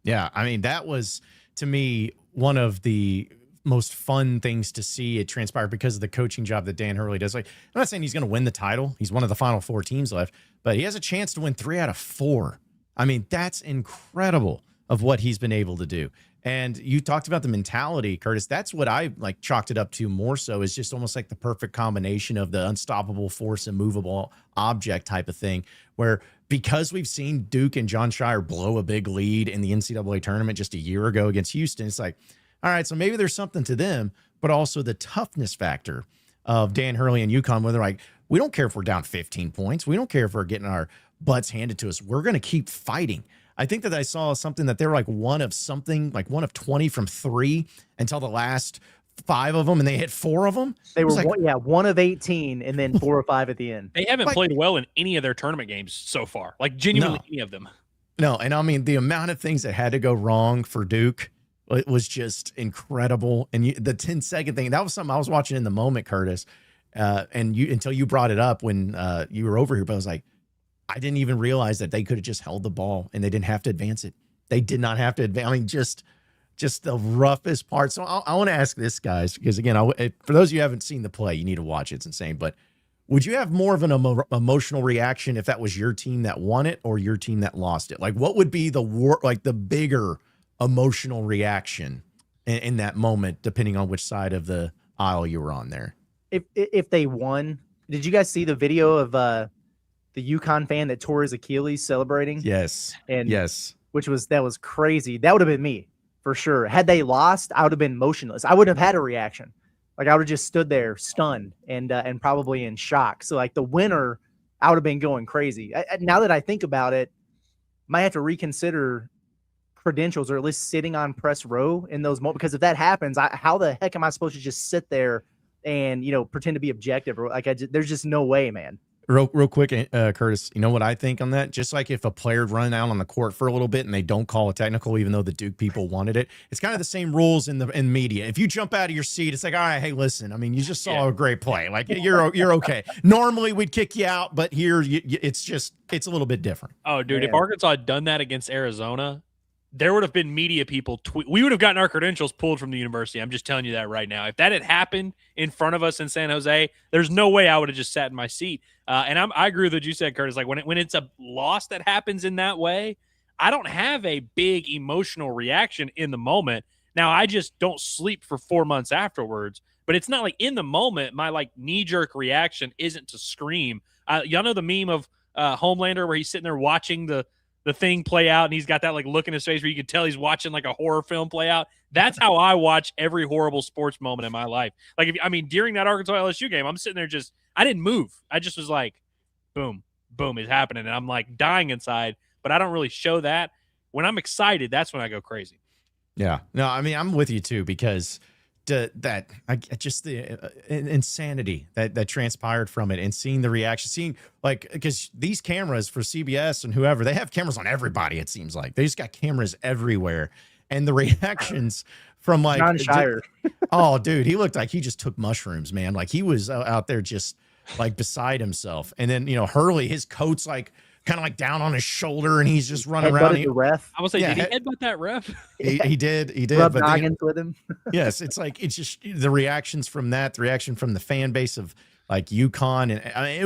Yeah, I mean, that was, to me, one of the most fun things to see it transpire because of the coaching job that Dan Hurley does. Like, I'm not saying he's going to win the title. He's one of the final 4 teams left, but he has a chance to win 3 out of 4. I mean, that's incredible of what he's been able to do. And you talked about the mentality, Curtis. That's what I like chalked it up to more so, is just almost like the perfect combination of the unstoppable force, immovable object type of thing, where because we've seen Duke and John Shire blow a big lead in the NCAA tournament just a year ago against Houston, it's like, all right, so maybe there's something to them, but also the toughness factor of Dan Hurley and Yukon, where they're like, we don't care if we're down 15 points. We don't care if we're getting our butts handed to us. We're going to keep fighting. I think that I saw something that they're like one of 20 from 3 until the last 5 of them, and they hit 4 of them. They were like, one of 18, and then 4 or 5 at the end. They haven't played well in any of their tournament games so far, like genuinely any of them. No, and I mean, the amount of things that had to go wrong for Duke, it was just incredible. And the 10-second thing, that was something I was watching in the moment, Curtis, and until you brought it up when you were over here, but I was like, I didn't even realize that they could have just held the ball and they didn't have to advance it. They did not have to advance. I mean, just the roughest part. So I want to ask this, guys, because again, for those of you who haven't seen the play, you need to watch it. It's insane. But would you have more of an emotional reaction if that was your team that won it or your team that lost it? Like, what would be the bigger emotional reaction in that moment, depending on which side of the aisle you were on there? If they won, did you guys see the video of the Yukon fan that tore his Achilles celebrating? Yes. Yes. That was crazy. That would have been me for sure. Had they lost, I would have been motionless. I wouldn't have had a reaction. Like, I would have just stood there stunned and probably in shock. So like the winner, I would have been going crazy. Now that I think about it, might have to reconsider credentials, or at least sitting on press row in those moments. Because if that happens, how the heck am I supposed to just sit there and, pretend to be objective? Or like, there's just no way, man. Real quick, Curtis, you know what I think on that? Just like if a player run out on the court for a little bit and they don't call a technical, even though the Duke people wanted it, it's kind of the same rules in media. If you jump out of your seat, it's like, all right, hey, listen, I mean, you just saw a great play. Like, you're okay. Normally we'd kick you out, but here it's a little bit different. Oh, dude, if Arkansas had done that against Arizona, there would have been media people we would have gotten our credentials pulled from the university. I'm just telling you that right now. If that had happened in front of us in San Jose, there's no way I would have just sat in my seat. And I agree with what you said, Curtis. Like, when it's a loss that happens in that way, I don't have a big emotional reaction in the moment. Now, I just don't sleep for 4 months afterwards. But it's not like in the moment, my like knee-jerk reaction isn't to scream. Y'all know the meme of Homelander where he's sitting there watching the thing play out, and he's got that like look in his face where you can tell he's watching like a horror film play out. That's how I watch every horrible sports moment in my life. Like, during that Arkansas LSU game, I'm sitting there I didn't move. I just was like, boom, boom, it's happening. And I'm like dying inside, but I don't really show that. When I'm excited, that's when I go crazy. Yeah. No, I mean, I'm with you too, because the insanity that transpired from it, and seeing the reaction, because these cameras for CBS and whoever, they have cameras on everybody. It seems like they just got cameras everywhere, and the reactions from like John Shire. Oh, dude, he looked like he just took mushrooms, man. Like, he was out there just like beside himself. And then, Hurley, his coat's like kind of like down on his shoulder, and he's just running around. The ref. I was like, did he headbutt that ref? He did. Rub noggins with him. Yes, it's just the reactions from that, the reaction from the fan base of like Yukon, and I mean, it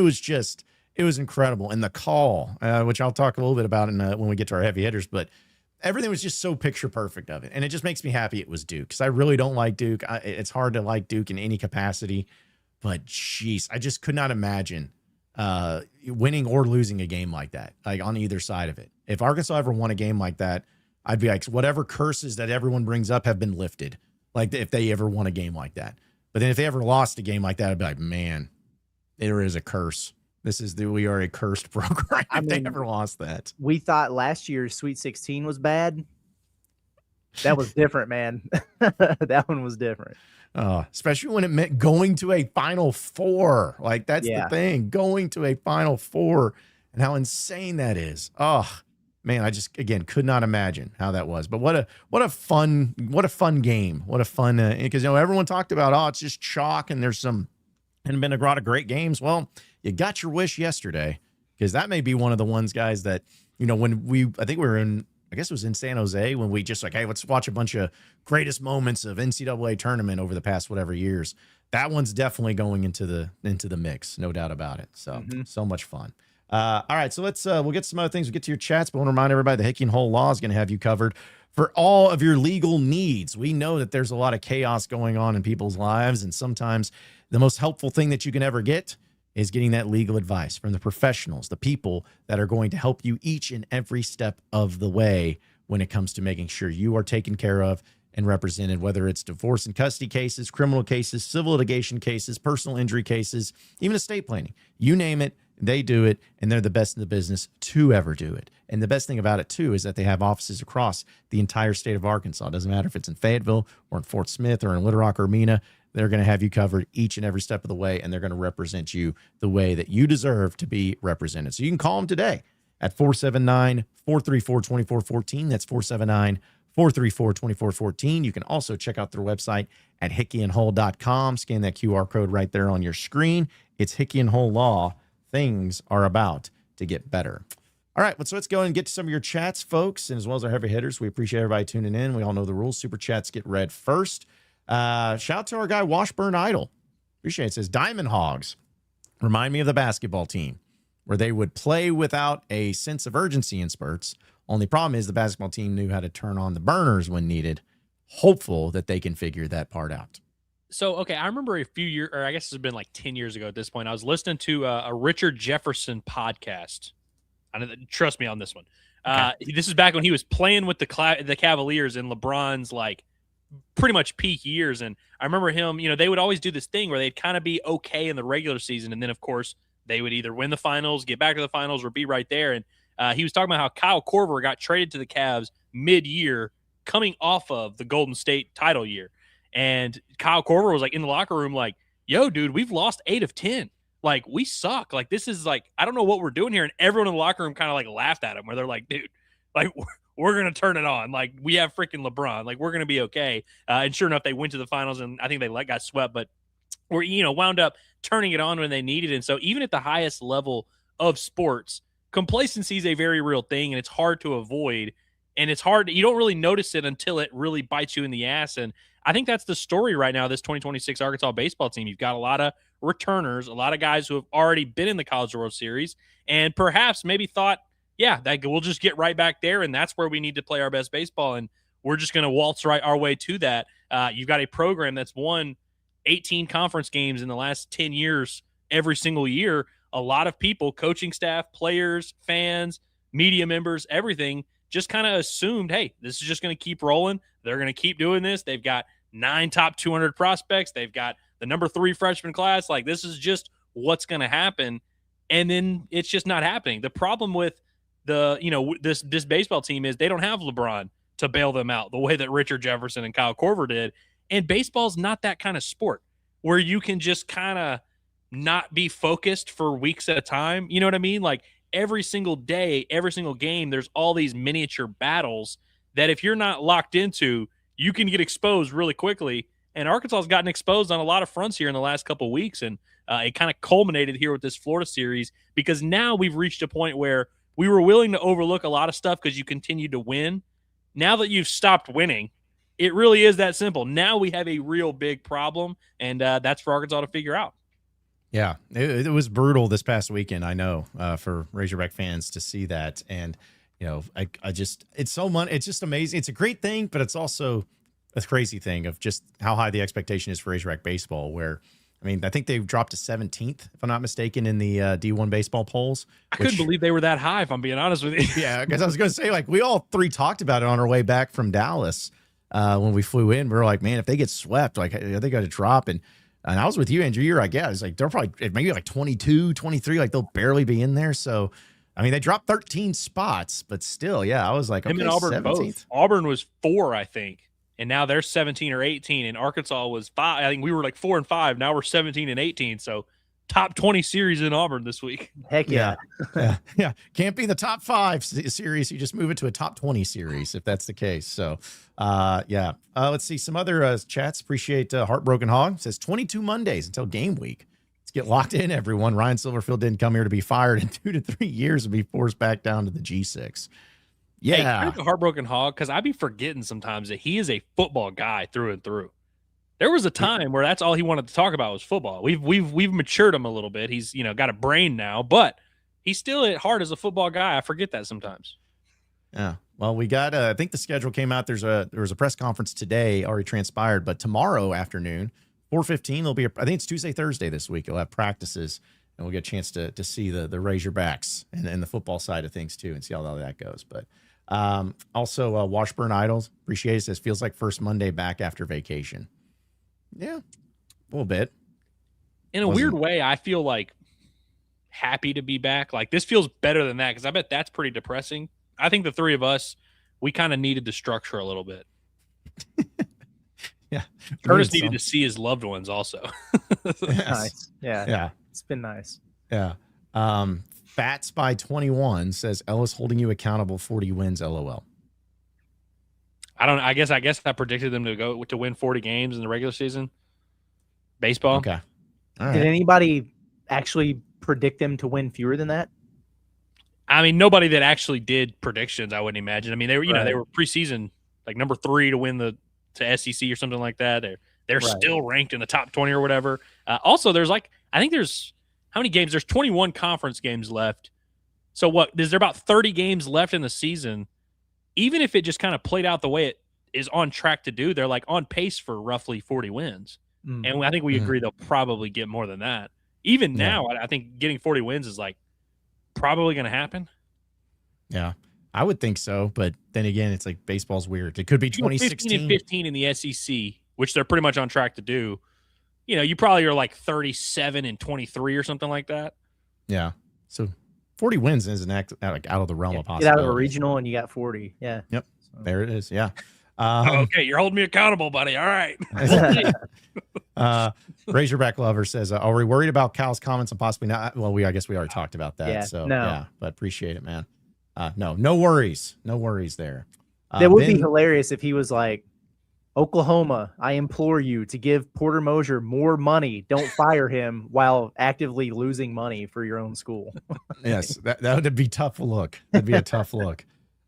was incredible. And the call, which I'll talk a little bit about when we get to our heavy hitters, but everything was just so picture perfect of it, and it just makes me happy it was Duke, because I really don't like Duke. It's hard to like Duke in any capacity, but jeez, I just could not imagine winning or losing a game like that, like on either side of it. If Arkansas ever won a game like that, I'd be like, whatever curses that everyone brings up have been lifted. Like, if they ever won a game like that. But then if they ever lost a game like that, I'd be like, man, there is a curse. We are a cursed program if they ever lost that. We thought last year's Sweet 16 was bad. That was different, man. That one was different. Especially when it meant going to a Final Four. Like, that's the thing, going to a Final Four, and how insane that is. Oh, man, I just, again, could not imagine how that was. But what a fun game. What a fun, because everyone talked about, it's just chalk and there's some and been a lot of great games. Well, you got your wish yesterday, because that may be one of the ones, guys, that, when I think we were I guess it was in San Jose, when we just hey, let's watch a bunch of greatest moments of NCAA tournament over the past whatever years. That one's definitely going into the mix, no doubt about it. So, so much fun. All right, so we'll get some other things. We'll get to your chats, but I want to remind everybody the Hickey and Hole Law is going to have you covered for all of your legal needs. We know that there's a lot of chaos going on in people's lives, and sometimes the most helpful thing that you can ever get is getting that legal advice from the professionals, the people that are going to help you each and every step of the way when it comes to making sure you are taken care of and represented, whether it's divorce and custody cases, criminal cases, civil litigation cases, personal injury cases, even estate planning. You name it, they do it, and they're the best in the business to ever do it. And the best thing about it, too, is that they have offices across the entire state of Arkansas. It doesn't matter if it's in Fayetteville or in Fort Smith or in Little Rock or Mena. They're going to have you covered each and every step of the way, and they're going to represent you the way that you deserve to be represented. So you can call them today at 479-434-2414. That's 479-434-2414. You can also check out their website at hickeyandhole.com. Scan that QR code right there on your screen. It's Hickey and Hole Law. Things are about to get better. All right, so let's go and get to some of your chats, folks, and as well as our heavy hitters. We appreciate everybody tuning in. We all know the rules. Super chats get read first. Shout out to our guy, Washburn Idol. Appreciate it. It says, Diamond Hogs remind me of the basketball team, where they would play without a sense of urgency in spurts. Only problem is the basketball team knew how to turn on the burners when needed. Hopeful that they can figure that part out. So, okay, I remember a few years, or I guess it's been like 10 years ago at this point, I was listening to a Richard Jefferson podcast. Trust me on this one. Okay. This is back when he was playing with the Cavaliers in LeBron's like pretty much peak years. And I remember him, they would always do this thing where they'd kind of be okay in the regular season. And then, of course, they would either win the finals, get back to the finals, or be right there. And he was talking about how Kyle Korver got traded to the Cavs mid-year coming off of the Golden State title year. And Kyle Korver was like in the locker room like, yo, dude, we've lost 8 of 10. Like, we suck. Like, this is like, I don't know what we're doing here. And everyone in the locker room kind of like laughed at him where they're like, dude, like, we're going to turn it on. Like, we have freaking LeBron. Like, we're going to be okay. And sure enough, they went to the finals, and I think they got swept, but wound up turning it on when they needed it. And so even at the highest level of sports, complacency is a very real thing, and it's hard to avoid. And it's hard. You don't really notice it until it really bites you in the ass. And I think that's the story right now, this 2026 Arkansas baseball team. You've got a lot of returners, a lot of guys who have already been in the College World Series and perhaps maybe thought, yeah, that we'll just get right back there, and that's where we need to play our best baseball, and we're just going to waltz right our way to that. You've got a program that's won 18 conference games in the last 10 years every single year. A lot of people, coaching staff, players, fans, media members, everything, just kind of assumed, hey, this is just going to keep rolling. They're going to keep doing this. They've got 9 top 200 prospects. They've got the number 3 freshman class. Like, this is just what's going to happen. And then it's just not happening. The problem with this baseball team is they don't have LeBron to bail them out the way that Richard Jefferson and Kyle Korver did. And baseball's not that kind of sport where you can just kind of not be focused for weeks at a time. You know what I mean? Like, every single day, every single game, there's all these miniature battles that if you're not locked into, you can get exposed really quickly. And Arkansas has gotten exposed on a lot of fronts here in the last couple of weeks. And it kind of culminated here with this Florida series, because now we've reached a point where we were willing to overlook a lot of stuff because you continued to win. Now that you've stopped winning, it really is that simple. Now we have a real big problem, and that's for Arkansas to figure out. Yeah, it was brutal this past weekend, I know, for Razorback fans to see that. And, I just, it's so much, it's just amazing. It's a great thing, but it's also a crazy thing of just how high the expectation is for Razorback baseball, where, I think they've dropped to 17th, if I'm not mistaken, in the D1 baseball polls. I couldn't believe they were that high, if I'm being honest with you. Yeah, because I was going to say, like, we all 3 talked about it on our way back from Dallas when we flew in. We were like, man, if they get swept, like, they got to drop. And I was with you, Andrew. You're like, yeah, it's like they're probably maybe like 22, 23, like they'll barely be in there. So, they dropped 13 spots, but still, yeah, I was like, okay, Him and Auburn 17th. Both. Auburn was 4, I think. And now they're 17 or 18, and Arkansas was 5. I think we were like 4 and 5. Now we're 17 and 18. So top 20 series in Auburn this week. Heck yeah. Yeah. Can't be the top 5 series. You just move it to a top 20 series if that's the case. So, let's see some other chats. Appreciate Heartbroken Hog. It says 22 Mondays until game week. Let's get locked in, everyone. Ryan Silverfield didn't come here to be fired in 2 to 3 years and be forced back down to the G6. Yeah. Hey, a heartbroken hog, because I be forgetting sometimes that he is a football guy through and through. There was a time where that's all he wanted to talk about was football. We've matured him a little bit. He's got a brain now, but he's still at heart as a football guy. I forget that sometimes. Yeah. Well, we got I think the schedule came out. There was a press conference today already transpired, but tomorrow afternoon, 4:15, there'll be I think it's Tuesday, Thursday this week. You'll have practices and we'll get a chance to see the Razorbacks and the football side of things too and see how that goes. But also Washburn Idols, appreciate it. Says feels like first Monday back after vacation. Yeah, a little bit. In a weird way, I feel like happy to be back. Like this feels better than that because I bet that's pretty depressing. I think the three of us, we kind of needed the structure a little bit. Yeah. Curtis needed to see his loved ones also. Yes. Nice. Yeah. Yeah. It's been nice. Yeah. Fats by 21 says Ellis holding you accountable 40 wins, LOL. I guess I predicted them to win 40 games in the regular season. Baseball. Okay. All right. Did anybody actually predict them to win fewer than that? I mean, nobody that actually did predictions, I wouldn't imagine. I mean, they were, Right. they were preseason like number 3 to win to SEC or something like that. They're Right. still ranked in the top 20 or whatever. Also, there's how many games? There's 21 conference games left. So what? Is there about 30 games left in the season? Even if it just kind of played out the way it is on track to do, they're like on pace for roughly 40 wins. Mm. And I think we agree they'll probably get more than that. Even now, I think getting 40 wins is like probably going to happen. Yeah, I would think so. But then again, it's like baseball's weird. It could be 2016 15 and 15 in the SEC, which they're pretty much on track to do. You probably are like 37 and 23 or something like that. Yeah. So 40 wins isn't out of the realm of Get possibility. out of a regional and you got 40. Yeah. Yep. So. There it is. Yeah. Okay, you're holding me accountable, buddy. All right. Razorback Lover says, are we worried about Cal's comments and possibly not? Well, I guess we already talked about that. Yeah, So no. yeah, but appreciate it, man. No worries. No worries there. That would be hilarious if he was like, Oklahoma, I implore you to give Porter Mosier more money. Don't fire him while actively losing money for your own school. Yes, that would be tough look. That'd be a tough look.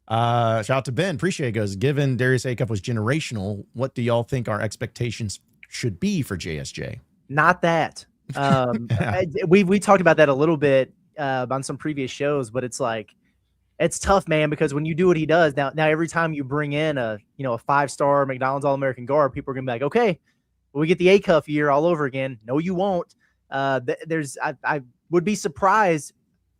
Shout out to Ben. Appreciate it. Goes, given Darius Acuff was generational, what do y'all think our expectations should be for JSJ? Not that. Yeah. We talked about that a little bit on some previous shows, but it's like, it's tough, man, because when you do what he does now every time you bring in a 5-star McDonald's All-American guard, people are gonna be like, okay, we get the Acuff year all over again. No, you won't. I would be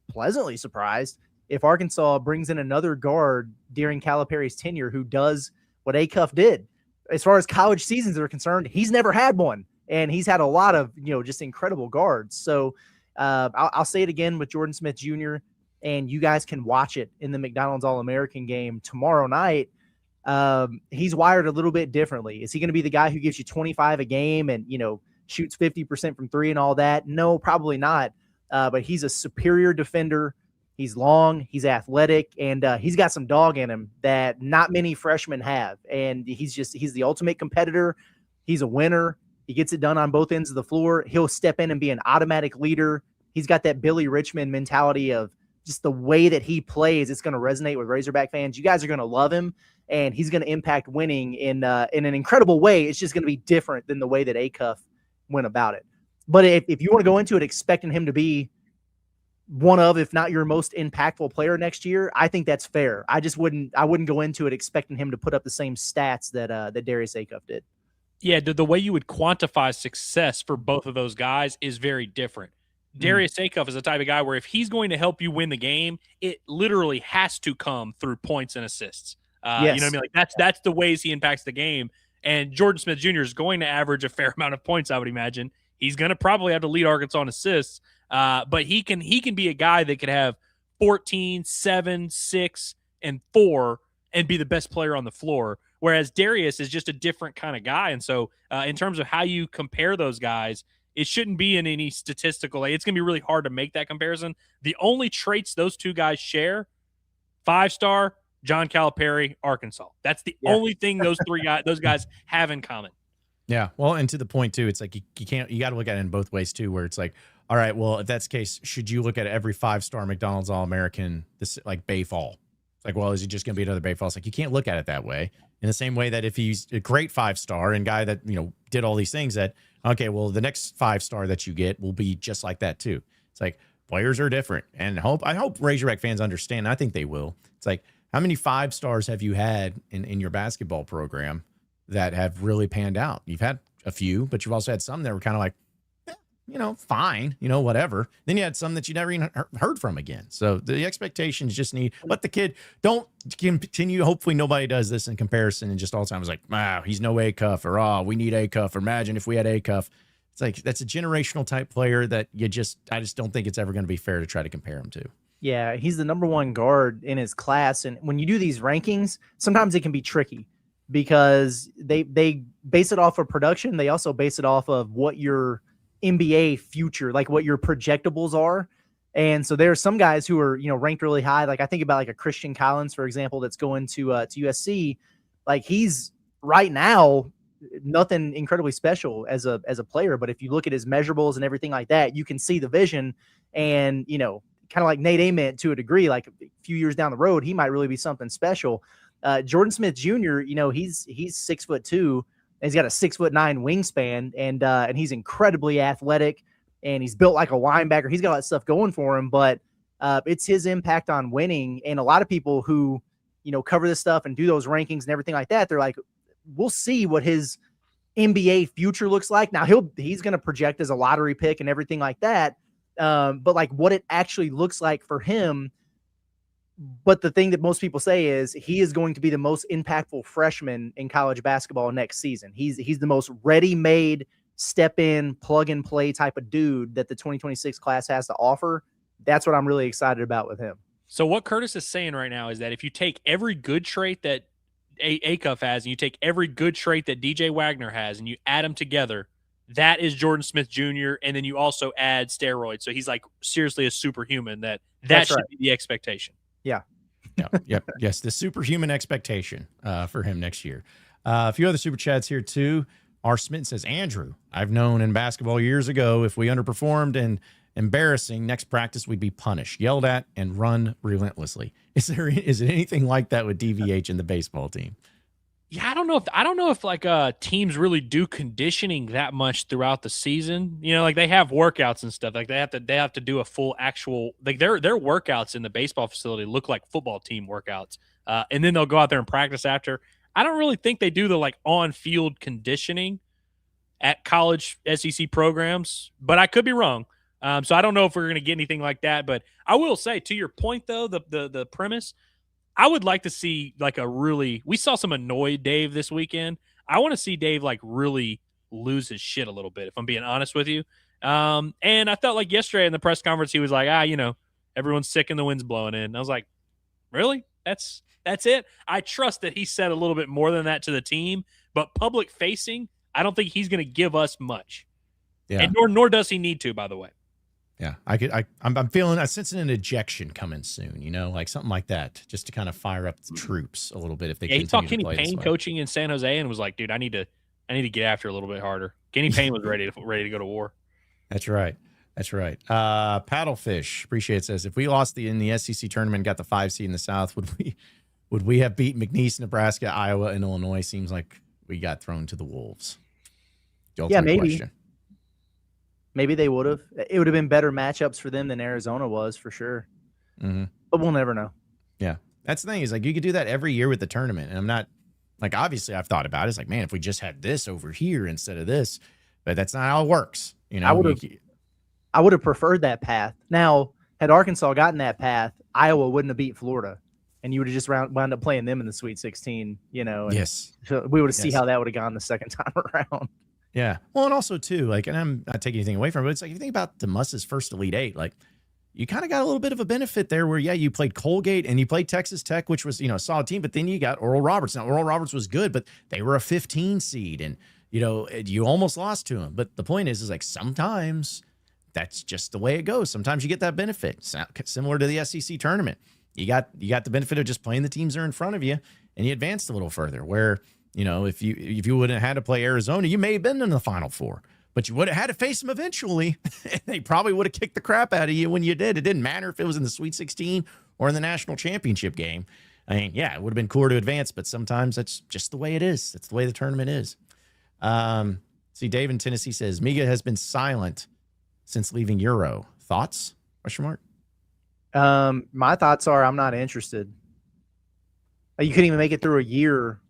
pleasantly surprised, if Arkansas brings in another guard during Calipari's tenure who does what Acuff did. As far as college seasons are concerned, he's never had one, and he's had a lot of just incredible guards. So I'll say it again with Jordan Smith Jr., and you guys can watch it in the McDonald's All-American game tomorrow night. He's wired a little bit differently. Is he going to be the guy who gives you 25 a game and, shoots 50% from 3 and all that? No, probably not. But he's a superior defender. He's long, he's athletic, and he's got some dog in him that not many freshmen have. And he's the ultimate competitor. He's a winner. He gets it done on both ends of the floor. He'll step in and be an automatic leader. He's got that Billy Richmond mentality of just the way that he plays. It's going to resonate with Razorback fans. You guys are going to love him, and he's going to impact winning in an incredible way. It's just going to be different than the way that Acuff went about it. But if you want to go into it expecting him to be one of, if not your most impactful player next year, I think that's fair. I wouldn't go into it expecting him to put up the same stats that Darius Acuff did. Yeah, the way you would quantify success for both of those guys is very different. Darius Acuff is the type of guy where if he's going to help you win the game, it literally has to come through points and assists. Yes. You know what I mean? Like that's the ways he impacts the game. And Jordan Smith Jr. is going to average a fair amount of points, I would imagine. He's going to probably have to lead Arkansas in assists, but he can be a guy that could have 14, 7, 6, and 4 and be the best player on the floor. Whereas Darius is just a different kind of guy. And so in terms of how you compare those guys, it shouldn't be in any statistical. It's going to be really hard to make that comparison. The only traits those two guys share, 5-star, John Calipari, Arkansas. That's the only thing those guys have in common. Yeah. Well, and to the point too, it's like you can't, you got to look at it in both ways too, where it's like, all right, well, if that's the case, should you look at every 5-star McDonald's All-American, this like Bay Fall? It's like, well, is he just going to be another Bay Fall? It's like, you can't look at it that way. In the same way that if he's a great 5-star and guy that, did all these things that, okay, well, the next 5-star that you get will be just like that too. It's like players are different. And I hope Razorback fans understand. I think they will. It's like, how many 5-stars have you had in your basketball program that have really panned out? You've had a few, but you've also had some that were kind of like, fine, whatever. Then you had some that you never even heard from again. So the expectations just let the kid don't continue. Hopefully nobody does this in comparison and just all the time is like, wow, he's no A-Cuff, or we need A-Cuff, or imagine if we had A-Cuff. It's like, that's a generational type player that I just don't think it's ever going to be fair to try to compare him to. Yeah, he's the #1 guard in his class. And when you do these rankings, sometimes it can be tricky because they base it off of production. They also base it off of what your NBA future, like what your projectables are. And so there are some guys who are, ranked really high. Like I think about like a Christian Collins, for example, that's going to USC. Like he's right now nothing incredibly special as a player. But if you look at his measurables and everything like that, you can see the vision and, kind of like Nate Ament to a degree, like a few years down the road, he might really be something special. Jordan Smith Jr., he's 6'2". And he's got a 6'9" wingspan, and he's incredibly athletic, and he's built like a linebacker. He's got all that stuff going for him, but it's his impact on winning. And a lot of people who, cover this stuff and do those rankings and everything like that, they're like, we'll see what his NBA future looks like. Now he's going to project as a lottery pick and everything like that. But like what it actually looks like for him. But the thing that most people say is he is going to be the most impactful freshman in college basketball next season. He's the most ready-made, step-in, plug-and-play type of dude that the 2026 class has to offer. That's what I'm really excited about with him. So what Curtis is saying right now is that if you take every good trait that A-Cuff has and you take every good trait that DJ Wagner has and you add them together, that is Jordan Smith Jr., and then you also add steroids. So he's like seriously a superhuman. That should be the expectation. Yeah. Yes, the superhuman expectation for him next year. A few other super chats here too. R. Smith says, Andrew, I've known in basketball years ago, if we underperformed and embarrassing, next practice we'd be punished, yelled at, and run relentlessly. Is it anything like that with DVH and the baseball team? Yeah, I don't know if like teams really do conditioning that much throughout the season. Like they have workouts and stuff. Like they have to do a full actual, like their workouts in the baseball facility look like football team workouts. And then they'll go out there and practice after. I don't really think they do the like on-field conditioning at college SEC programs, but I could be wrong. So I don't know if we're going to get anything like that, but I will say, to your point though, the premise, I would like to see like we saw some annoyed Dave this weekend. I want to see Dave like really lose his shit a little bit, if I'm being honest with you. And I felt like yesterday in the press conference, he was like, everyone's sick and the wind's blowing in. And I was like, really? That's it? I trust that he said a little bit more than that to the team, but public facing, I don't think he's going to give us much. Yeah. And nor does he need to, by the way. Yeah, I'm sensing an ejection coming soon, like something like that, just to kind of fire up the troops a little bit if they continue he saw Kenny to play Payne coaching in San Jose and was like, dude, I need to get after a little bit harder. Kenny Payne was ready to go to war. That's right. Paddlefish appreciate says, if we lost in the SEC tournament and got the 5 seed in the South, would we have beat McNeese, Nebraska, Iowa, and Illinois? Seems like we got thrown to the wolves. Yeah, maybe. Question. Maybe they would have. It would have been better matchups for them than Arizona was, for sure. Mm-hmm. But we'll never know. Yeah. That's the thing is, like, you could do that every year with the tournament. And I'm not, like, obviously I've thought about it. It's like, man, if we just had this over here instead of this. But that's not how it works. I would have preferred that path. Now, had Arkansas gotten that path, Iowa wouldn't have beat Florida. And you would have just wound up playing them in the Sweet 16, And yes. So we would have seen how that would have gone the second time around. Yeah. Well, and also too, like, and I'm not taking anything away from it, but it's like, if you think about DeMuss's first Elite Eight, like, you kind of got a little bit of a benefit there where, yeah, you played Colgate and you played Texas Tech, which was, a solid team, but then you got Oral Roberts. Now, Oral Roberts was good, but they were a 15 seed and, you almost lost to them. But the point is like, sometimes that's just the way it goes. Sometimes you get that benefit, similar to the SEC tournament. You got the benefit of just playing the teams that are in front of you and you advanced a little further where, You know, if you wouldn't have had to play Arizona, you may have been in the Final Four, but you would have had to face them eventually. They probably would have kicked the crap out of you when you did. It didn't matter if it was in the Sweet 16 or in the national championship game. I mean, yeah, it would have been cooler to advance, but sometimes that's just the way it is. That's the way the tournament is. See, Dave in Tennessee says, Miga has been silent since leaving Euro. Thoughts? Question mark. My thoughts are I'm not interested. You couldn't even make it through a year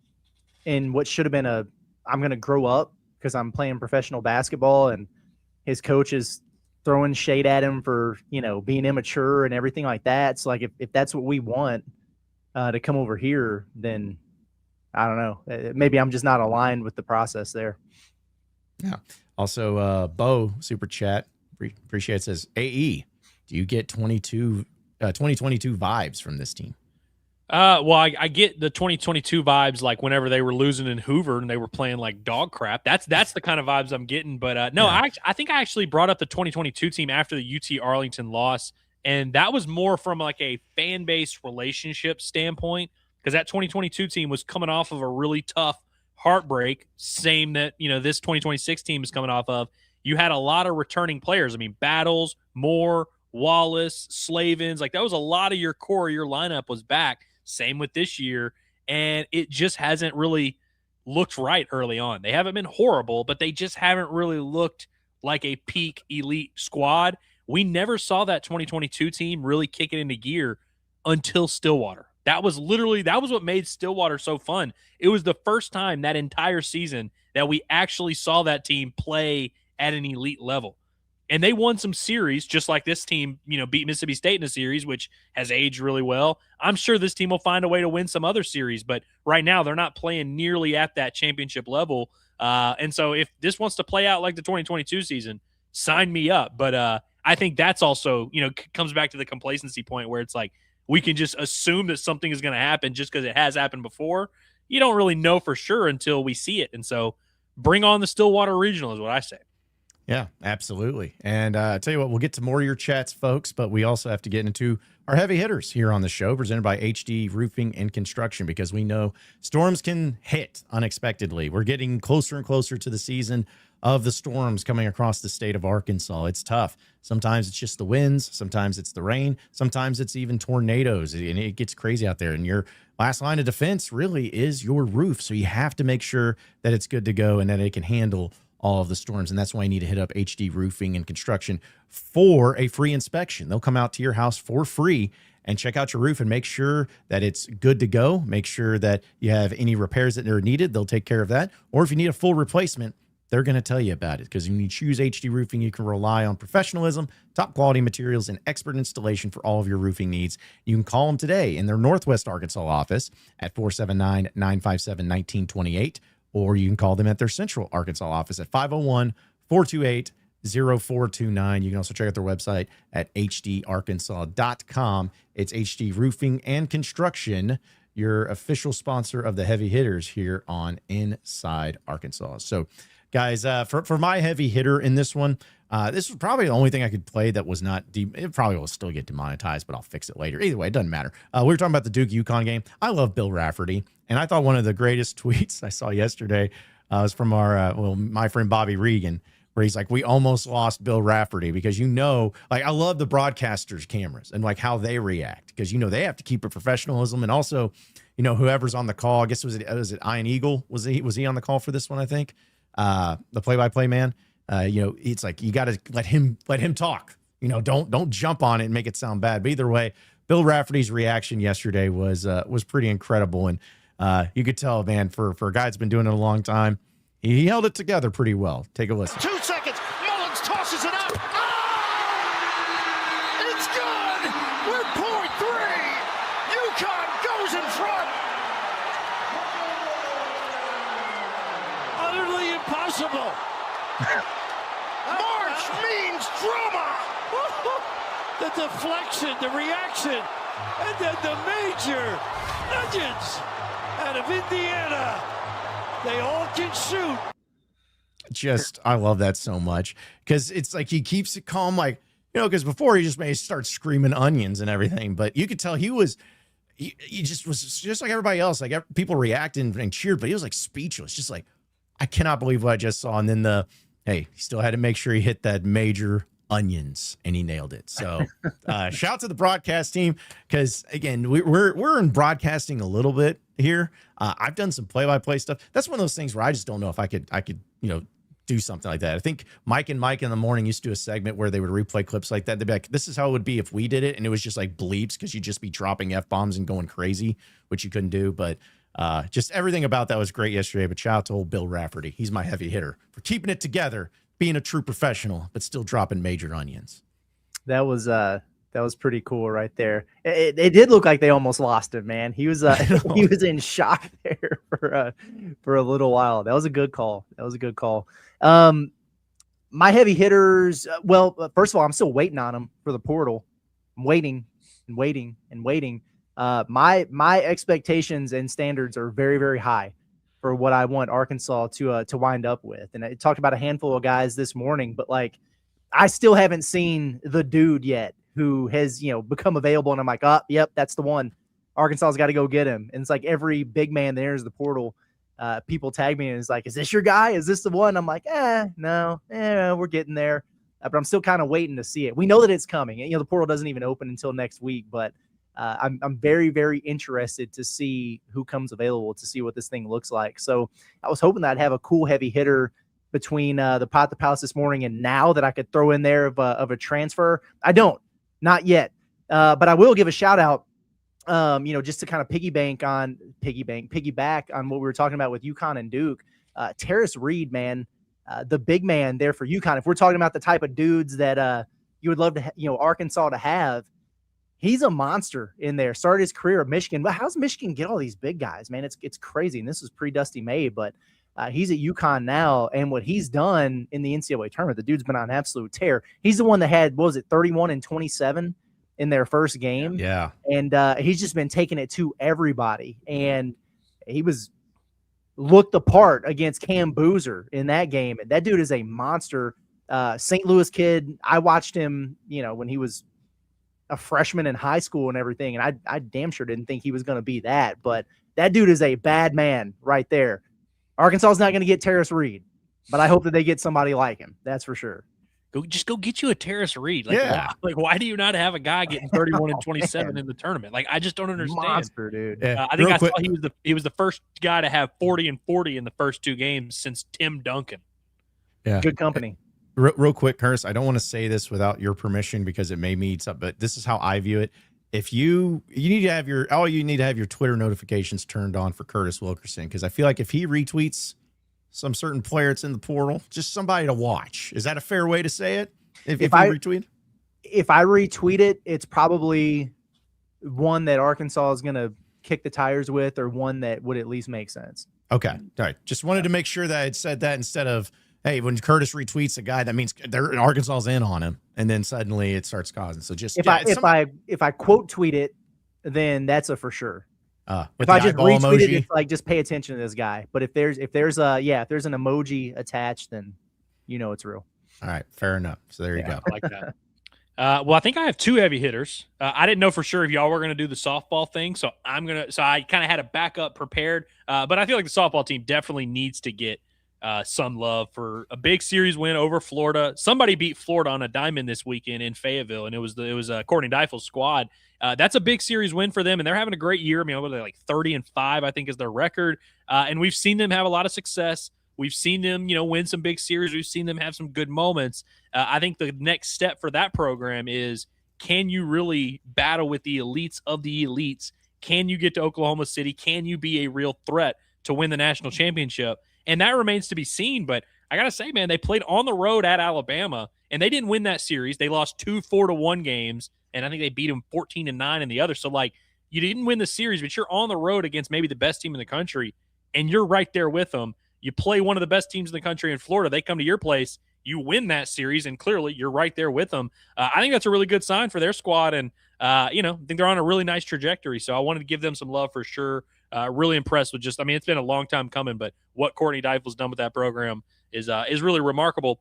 in what should have been I'm going to grow up because I'm playing professional basketball, and his coach is throwing shade at him for, you know, being immature and everything like that. So like, if that's what we want to come over here, then I don't know. Maybe I'm just not aligned with the process there. Yeah. Also, Bo super chat appreciate says, AE, do you get 2022 vibes from this team? Well, I get the 2022 vibes, like whenever they were losing in Hoover and they were playing like dog crap. That's the kind of vibes I'm getting. But no, yeah. I think I actually brought up the 2022 team after the UT Arlington loss, and that was more from like a fan base relationship standpoint, because that 2022 team was coming off of a really tough heartbreak, same that, you know, this 2026 team is coming off of. You had a lot of returning players. I mean, Battles, Moore, Wallace, Slavens, like that was a lot of your core. Your lineup was back. Same with this year, and it just hasn't really looked right early on. They haven't been horrible, but they just haven't really looked like a peak elite squad. We never saw that 2022 team really kick it into gear until Stillwater. That was what made Stillwater so fun. It was the first time that entire season that we actually saw that team play at an elite level. And they won some series, just like this team, you know, beat Mississippi State in a series, which has aged really well. I'm sure this team will find a way to win some other series, but right now they're not playing nearly at that championship level. And so if this wants to play out like the 2022 season, sign me up. But I think that's also, you know, comes back to the complacency point where it's like we can just assume that something is going to happen just because it has happened before. You don't really know for sure until we see it. And so bring on the Stillwater Regional is what I say. Yeah, absolutely. And I tell you what, we'll get to more of your chats, folks, but we also have to get into our heavy hitters here on the show, presented by HD Roofing and Construction, because we know storms can hit unexpectedly. We're getting closer and closer to the season of the storms coming across the state of Arkansas. It's tough. Sometimes it's just the winds. Sometimes it's the rain. Sometimes it's even tornadoes, and it gets crazy out there. And your last line of defense really is your roof. So you have to make sure that it's good to go and that it can handle all of the storms. And that's why you need to hit up HD Roofing and Construction for a free inspection. They'll come out to your house for free and check out your roof and make sure that it's good to go. Make sure that you have any repairs that are needed. They'll take care of that. Or if you need a full replacement, they're going to tell you about it, because when you choose HD Roofing, you can rely on professionalism, top quality materials, and expert installation for all of your roofing needs. You can call them today in their Northwest Arkansas office at 479-957-1928. Or you can call them at their Central Arkansas office at 501-428-0429. You can also check out their website at hdarkansas.com. It's HD Roofing and Construction, your official sponsor of the heavy hitters here on Inside Arkansas. So, guys, for my heavy hitter in this one, this was probably the only thing I could play that was not it probably will still get demonetized, but I'll fix it later. Either way, it doesn't matter. We were talking about the Duke Yukon game. I love Bill Rafferty, and I thought one of the greatest tweets I saw yesterday was from my friend Bobby Regan, where he's like, we almost lost Bill Rafferty, because, you know, like, I love the broadcasters' cameras and like how they react, because, you know, they have to keep a professionalism, and also, you know, whoever's on the call, I guess was it Ian Eagle? Was he on the call for this one? I think the play-by-play man. You know, it's like you got to let him talk. You know, don't jump on it and make it sound bad. But either way, Bill Rafferty's reaction yesterday was pretty incredible, and you could tell, man, for a guy that's been doing it a long time, he held it together pretty well. Take a listen. 2 seconds. Mullins tosses it up. Oh! It's good. We're point 3. Yukon goes in front. Utterly impossible. March means drama. The deflection, the reaction, and then the major Nuggets out of Indiana. They all can shoot. I love that so much, because it's like he keeps it calm, like, you know, because before he just may start screaming onions and everything, but you could tell he was he just was just like everybody else. Like people reacted and cheered, but he was like speechless, just like, I cannot believe what I just saw. And then he still had to make sure he hit that major onions, and he nailed it. So shout out to the broadcast team, because again, we're in broadcasting a little bit here. I've done some play-by-play stuff. That's one of those things where I just don't know if I could do something like that. I think Mike in the morning used to do a segment where they would replay clips like that. They'd be like, this is how it would be if we did it, and it was just like bleeps, because you'd just be dropping F-bombs and going crazy, which you couldn't do. But just everything about that was great yesterday. But shout out to old Bill Rafferty. He's my heavy hitter for keeping it together, being a true professional, but still dropping major onions. That was pretty cool right there. It did look like they almost lost him, man. He was he was in shock there for a little while. That was a good call. My heavy hitters. Well, first of all, I'm still waiting on them for the portal. I'm waiting and waiting and waiting. My expectations and standards are very, very high for what I want Arkansas to wind up with. And I talked about a handful of guys this morning, but like, I still haven't seen the dude yet who has, become available. And I'm like, oh, yep, that's the one. Arkansas's got to go get him. And it's like every big man there is the portal. People tag me and it's like, is this your guy? Is this the one? I'm like, no, we're getting there. But I'm still kind of waiting to see it. We know that it's coming. And, the portal doesn't even open until next week, but I'm very, very interested to see who comes available, to see what this thing looks like. So I was hoping that I'd have a cool heavy hitter between the pot, the palace this morning and now that I could throw in there of a transfer. I don't, not yet. But I will give a shout out, just to kind of piggyback on what we were talking about with Yukon and Duke. Terrace Reed, man, the big man there for Yukon. If we're talking about the type of dudes that you would love to, Arkansas to have, he's a monster in there. Started his career at Michigan. But how's Michigan get all these big guys, man? It's crazy. And this is pre-Dusty May, but he's at Yukon now. And what he's done in the NCAA tournament, the dude's been on an absolute tear. He's the one that had, 31 and 27 in their first game. Yeah. And he's just been taking it to everybody. And he looked the part against Cam Boozer in that game. And that dude is a monster. St. Louis kid. I watched him, when he was a freshman in high school and everything. And I damn sure didn't think he was going to be that, but that dude is a bad man right there. Arkansas is not going to get Terrace Reed, but I hope that they get somebody like him. That's for sure. Go get you a Terrace Reed. Why do you not have a guy getting 31 and 27 in the tournament? Like, I just don't understand. Monster, dude. Yeah. I think I saw he was the first guy to have 40 and 40 in the first two games since Tim Duncan. Yeah. Good company. Real quick, Curtis, I don't want to say this without your permission because it may mean something, but this is how I view it. If you need to have your Twitter notifications turned on for Curtis Wilkerson, because I feel like if he retweets some certain player that's in the portal, just somebody to watch. Is that a fair way to say it? If I retweet? If I retweet it, it's probably one that Arkansas is going to kick the tires with, or one that would at least make sense. Okay. All right. Just wanted to make sure that I had said that instead of, hey, when Curtis retweets a guy, that means Arkansas's in on him, and then suddenly it starts causing. So just if I quote tweet it, then that's a for sure. If I just retweet emoji, it, it's like, just pay attention to this guy. But if there's an emoji attached, then it's real. All right, fair enough. So there you go. I like that. Well, I think I have two heavy hitters. I didn't know for sure if y'all were going to do the softball thing, so I kind of had a backup prepared. But I feel like the softball team definitely needs to get some love for a big series win over Florida. Somebody beat Florida on a diamond this weekend in Fayetteville, and it was Courtney Deifel's squad. That's a big series win for them, and they're having a great year. I mean, they're like 30-5, I think, is their record. And we've seen them have a lot of success. We've seen them, win some big series. We've seen them have some good moments. I think the next step for that program is, can you really battle with the elites of the elites? Can you get to Oklahoma City? Can you be a real threat to win the national championship? And that remains to be seen. But I got to say, man, they played on the road at Alabama, and they didn't win that series. They lost 2 4-1 games, and I think they beat them 14-9 in the other. So, like, you didn't win the series, but you're on the road against maybe the best team in the country, and you're right there with them. You play one of the best teams in the country in Florida. They come to your place. You win that series, and clearly you're right there with them. I think that's a really good sign for their squad, and, I think they're on a really nice trajectory. So I wanted to give them some love for sure. Really impressed with it's been a long time coming, but what Courtney Deifel's done with that program is really remarkable.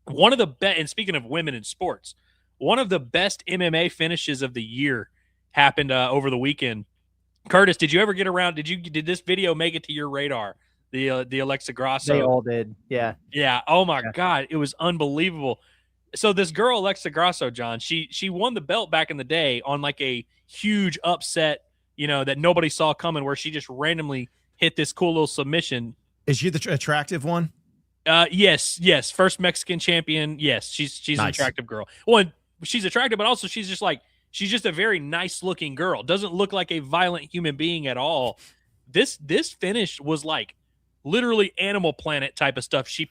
One of the best, and speaking of women in sports, one of the best MMA finishes of the year happened over the weekend. Curtis, did you ever get around? Did this video make it to your radar? The Alexa Grasso. They all did. Yeah. Yeah. Oh my God, it was unbelievable. So this girl Alexa Grasso, John, she won the belt back in the day on like a huge upset, that nobody saw coming, where she just randomly hit this cool little submission. Is she the attractive one? Yes. First Mexican champion. Yes, she's nice. An attractive girl. Well, she's attractive, but also she's just a very nice looking girl. Doesn't look like a violent human being at all. This finish was like literally Animal Planet type of stuff. She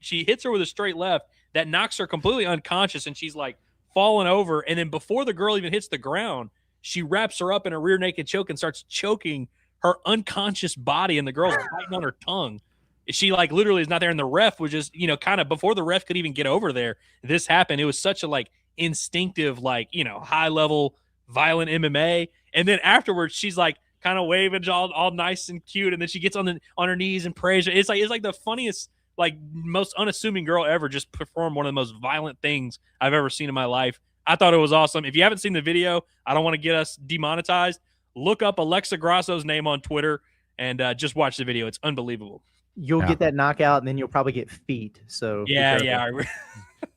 hits her with a straight left that knocks her completely unconscious, and she's like falling over. And then before the girl even hits the ground, she wraps her up in a rear naked choke and starts choking her unconscious body, and the girl's biting on her tongue. She like literally is not there, and the ref was just, kind of before the ref could even get over there, this happened. It was such a like instinctive, like, high level violent MMA. And then afterwards, she's like kind of waving all nice and cute, and then she gets on her knees and prays. It's like the funniest, like most unassuming girl ever just performed one of the most violent things I've ever seen in my life. I thought it was awesome. If you haven't seen the video, I don't want to get us demonetized. Look up Alexa Grasso's name on Twitter and just watch the video. It's unbelievable. You'll get that knockout, and then you'll probably get feet. So yeah.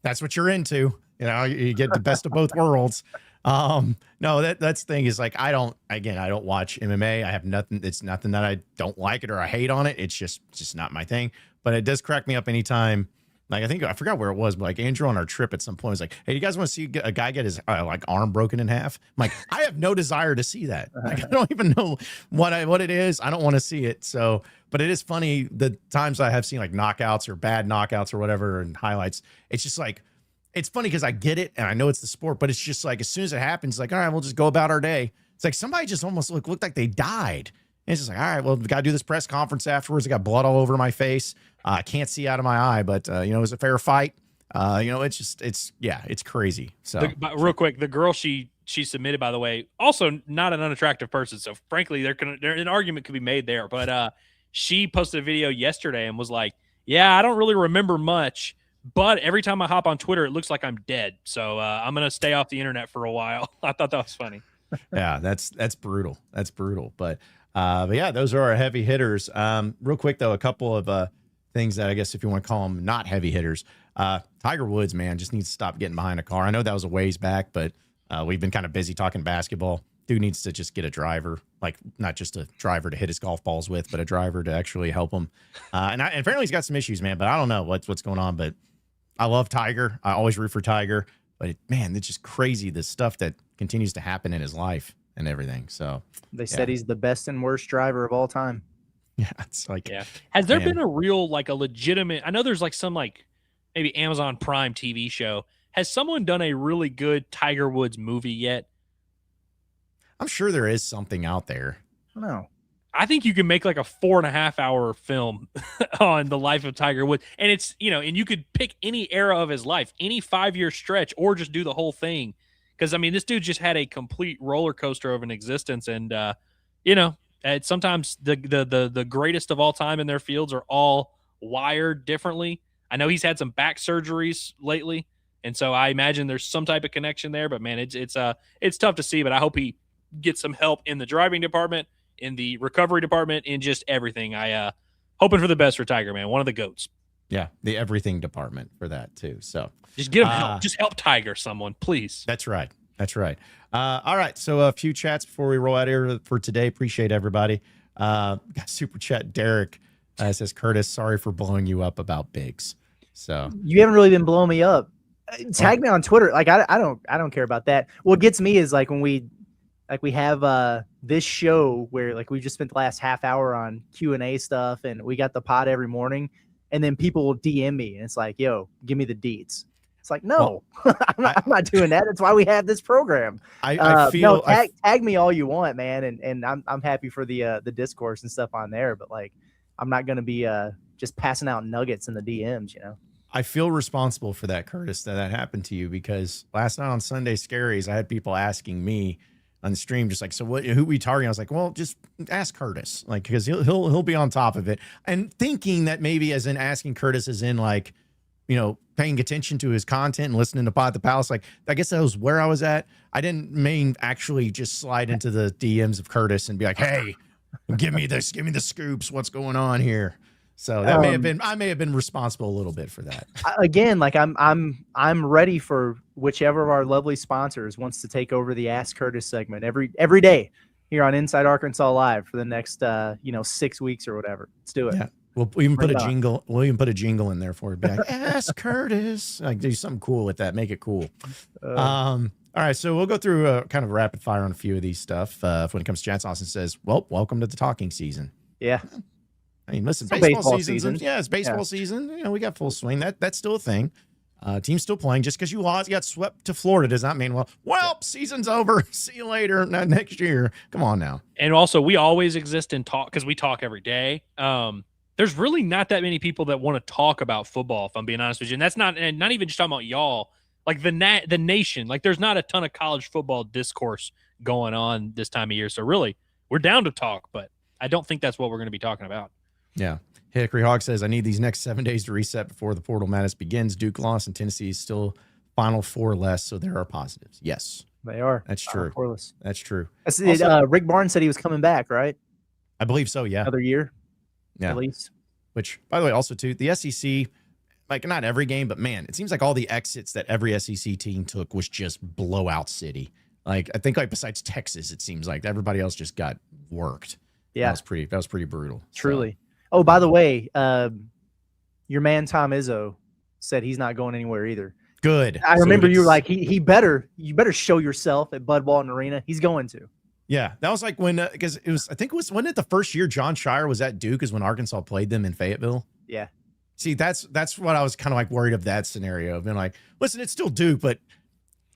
That's what you're into. You get the best of both worlds. No, that's the thing is like, I don't watch MMA. I have nothing. It's nothing that I don't like it or I hate on it. It's just not my thing, but it does crack me up anytime. Like, I forgot where it was, but like Andrew on our trip at some point was like, hey, you guys want to see a guy get his like arm broken in half? I'm like, I have no desire to see that. Like, I don't even know what it is. I don't want to see it. So, but it is funny the times I have seen like knockouts or bad knockouts or whatever and highlights. It's just like, it's funny because I get it and I know it's the sport, but it's just like, as soon as it happens, like, all right, we'll just go about our day. It's like somebody just almost looked like they died. And it's just like, all right, well, we got to do this press conference afterwards. I got blood all over my face. I can't see out of my eye, but it was a fair fight. It's crazy. So but real quick, the girl she submitted, by the way, also not an unattractive person. So frankly, an argument could be made there, but she posted a video yesterday and was like, yeah, I don't really remember much, but every time I hop on Twitter, it looks like I'm dead. So I'm going to stay off the internet for a while. I thought that was funny. Yeah, that's brutal. That's brutal. But yeah, those are our heavy hitters. Real quick though, a couple of things that I guess if you want to call them not heavy hitters, Tiger Woods, man, just needs to stop getting behind a car. I know that was a ways back, but we've been kind of busy talking basketball. Dude needs to just get a driver, like not just a driver to hit his golf balls with, but a driver to actually help him. And apparently he's got some issues, man, but I don't know what's going on. But I love Tiger. I always root for Tiger. But man, it's just crazy the stuff that continues to happen in his life and everything. So they said he's the best and worst driver of all time. Yeah, it's like, Has there been a real, like a legitimate, I know there's like some like maybe Amazon Prime TV show. Has someone done a really good Tiger Woods movie yet? I'm sure there is something out there. No. I think you can make like a 4.5 hour film on the life of Tiger Woods. And it's, and you could pick any era of his life, any 5-year stretch, or just do the whole thing. Because, I mean, this dude just had a complete roller coaster of an existence. And, sometimes the greatest of all time in their fields are all wired differently. I know he's had some back surgeries lately, and so I imagine there's some type of connection there. But man, it's tough to see. But I hope he gets some help in the driving department, in the recovery department, in just everything. I hoping for the best for Tiger, man. One of the GOATs. Yeah, the everything department for that too. So just give him help. Just help Tiger, someone, please. That's right. That's right. All right. So a few chats before we roll out here for today. Appreciate everybody. Got super chat. Derek says, Curtis, sorry for blowing you up about Biggs. So you haven't really been blowing me up. Tag me on Twitter. Like I don't care about that. What gets me is like when we have this show where like we just spent the last half hour on Q&A stuff, and we got the pod every morning, and then people will DM me and it's like, yo, give me the deets. It's like, no, I'm not doing that. That's why we have this program. I feel tag me all you want, man. And I'm happy for the discourse and stuff on there, but like, I'm not going to be just passing out nuggets in the DMs, I feel responsible for that, Curtis, that happened to you, because last night on Sunday Scaries, I had people asking me on the stream, just like, so who we targeting? I was like, well, just ask Curtis, like, because he'll be on top of it, and thinking that maybe as in asking Curtis as in like, paying attention to his content and listening to Pod the Palace. Like, I guess that was where I was at. I didn't mean actually just slide into the DMs of Curtis and be like, hey, give me this, give me the scoops. What's going on here? So that I may have been responsible a little bit for that. Again, like I'm ready for whichever of our lovely sponsors wants to take over the Ask Curtis segment every day here on Inside Arkansas Live for the next 6 weeks or whatever. Let's do it. Yeah. We'll even put a jingle. We'll even put a jingle in there for it. Be like, Ask Curtis. Like, do something cool with that. Make it cool. All right. So we'll go through kind of rapid fire on a few of these stuff. When it comes to chats, Austin says, well, welcome to the talking season. Yeah. I mean, listen, It's baseball season. Yeah, it's baseball season. We got full swing. That's still a thing. Team's still playing. Just because you got swept to Florida does not mean, season's over. See you later. Not next year. Come on now. And also, we always exist in talk because we talk every day. There's really not that many people that want to talk about football, if I'm being honest with you. And that's not even just talking about y'all. Like the nation. Like, there's not a ton of college football discourse going on this time of year. So really, we're down to talk, but I don't think that's what we're going to be talking about. Yeah. Hickory Hawk says, I need these next 7 days to reset before the portal madness begins. Duke lost and Tennessee is still Final Four less, so there are positives. Yes. They are. That's true. Fourless. That's true. Rick Barnes said he was coming back, right? I believe so, yeah. Another year, yeah. At least. Which, by the way, also, too, the SEC, like, not every game, but, man, it seems like all the exits that every SEC team took was just blowout city. Like, I think, like, besides Texas, it seems like everybody else just got worked. Yeah. That was pretty brutal. Truly. So. Oh, by the way, your man Tom Izzo said he's not going anywhere either. Good. I remember you were like, you better show yourself at Bud Walton Arena. He's going to. Yeah, that was like when because wasn't it the first year John Shire was at Duke is when Arkansas played them in Fayetteville? Yeah. See, that's what I was kind of like worried of that scenario of being like, listen, it's still Duke, but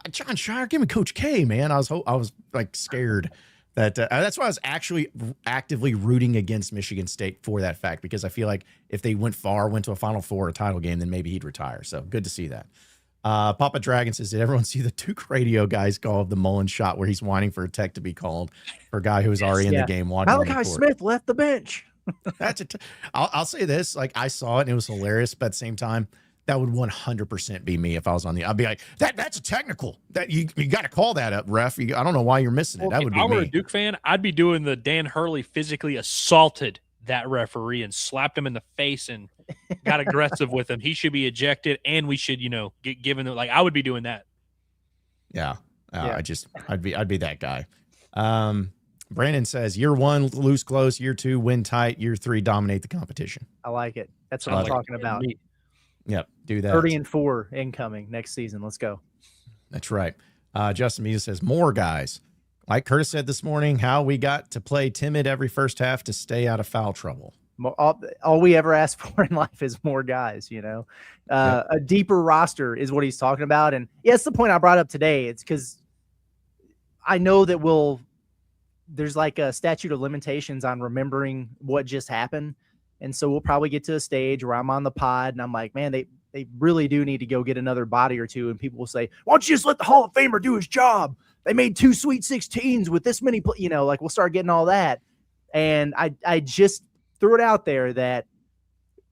John Shire, give me Coach K, man. I was like scared. That's why I was actually actively rooting against Michigan State for that fact, because I feel like if they went to a Final Four or a title game, then maybe he'd retire. So good to see that. Papa Dragon says, did everyone see the Duke radio guys call of the Mullen shot where he's whining for a tech to be called for a guy who was already in the game watching? Malachi Smith left the bench. I'll say this, like, I saw it and it was hilarious, but at the same time, that would 100% be me if I was on I'd be like, that's a technical. That you got to call that up, ref. I don't know why you're missing it. That would be me. If I were a Duke fan, I'd be doing the Dan Hurley physically assaulted that referee and slapped him in the face and got aggressive with him. He should be ejected, and we should, get given the, like, I would be doing that. Yeah. I'd be that guy. Brandon says, year 1, lose close. Year 2, win tight. Year 3, dominate the competition. I like it. That's what I'm talking about. Yep, do that. 30-4 incoming next season. Let's go. That's right. Justin Mesa says, more guys. Like Curtis said this morning, how we got to play timid every first half to stay out of foul trouble. All we ever ask for in life is more guys, A deeper roster is what he's talking about. And yeah, it's the point I brought up today. It's because I know that there's like a statute of limitations on remembering what just happened. And so we'll probably get to a stage where I'm on the pod and I'm like, man, they really do need to go get another body or two. And people will say, why don't you just let the Hall of Famer do his job? They made 2 Sweet 16s with this many, like we'll start getting all that. And I just threw it out there that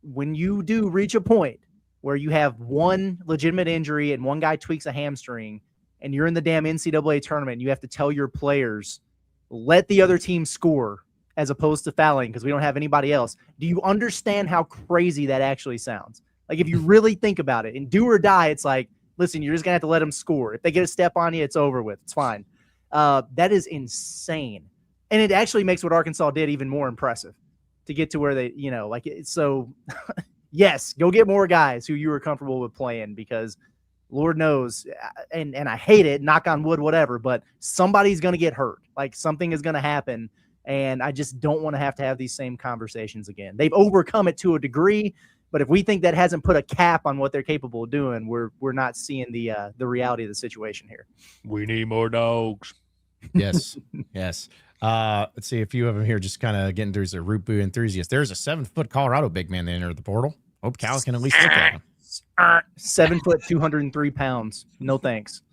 when you do reach a point where you have one legitimate injury and one guy tweaks a hamstring and you're in the damn NCAA tournament, and you have to tell your players, let the other team score as opposed to fouling because we don't have anybody else. Do you understand how crazy that actually sounds? Like, if you really think about it, and do or die, it's like, listen, you're just going to have to let them score. If they get a step on you, it's over with. It's fine. That is insane. And it actually makes what Arkansas did even more impressive to get to where they, so yes, go get more guys who you were comfortable with playing, because Lord knows, and I hate it, knock on wood, whatever, but somebody's going to get hurt. Like, something is going to happen. And I just don't want to have these same conversations again. They've overcome it to a degree, but if we think that hasn't put a cap on what they're capable of doing, we're not seeing the reality of the situation here. We need more dogs. Yes, yes. Let's see a few of them here. Just kind of getting through the Root Boo enthusiast. There's a 7-foot Colorado big man that entered the portal. Hope Cal can at least look at him. 7 foot, 203 pounds. No thanks.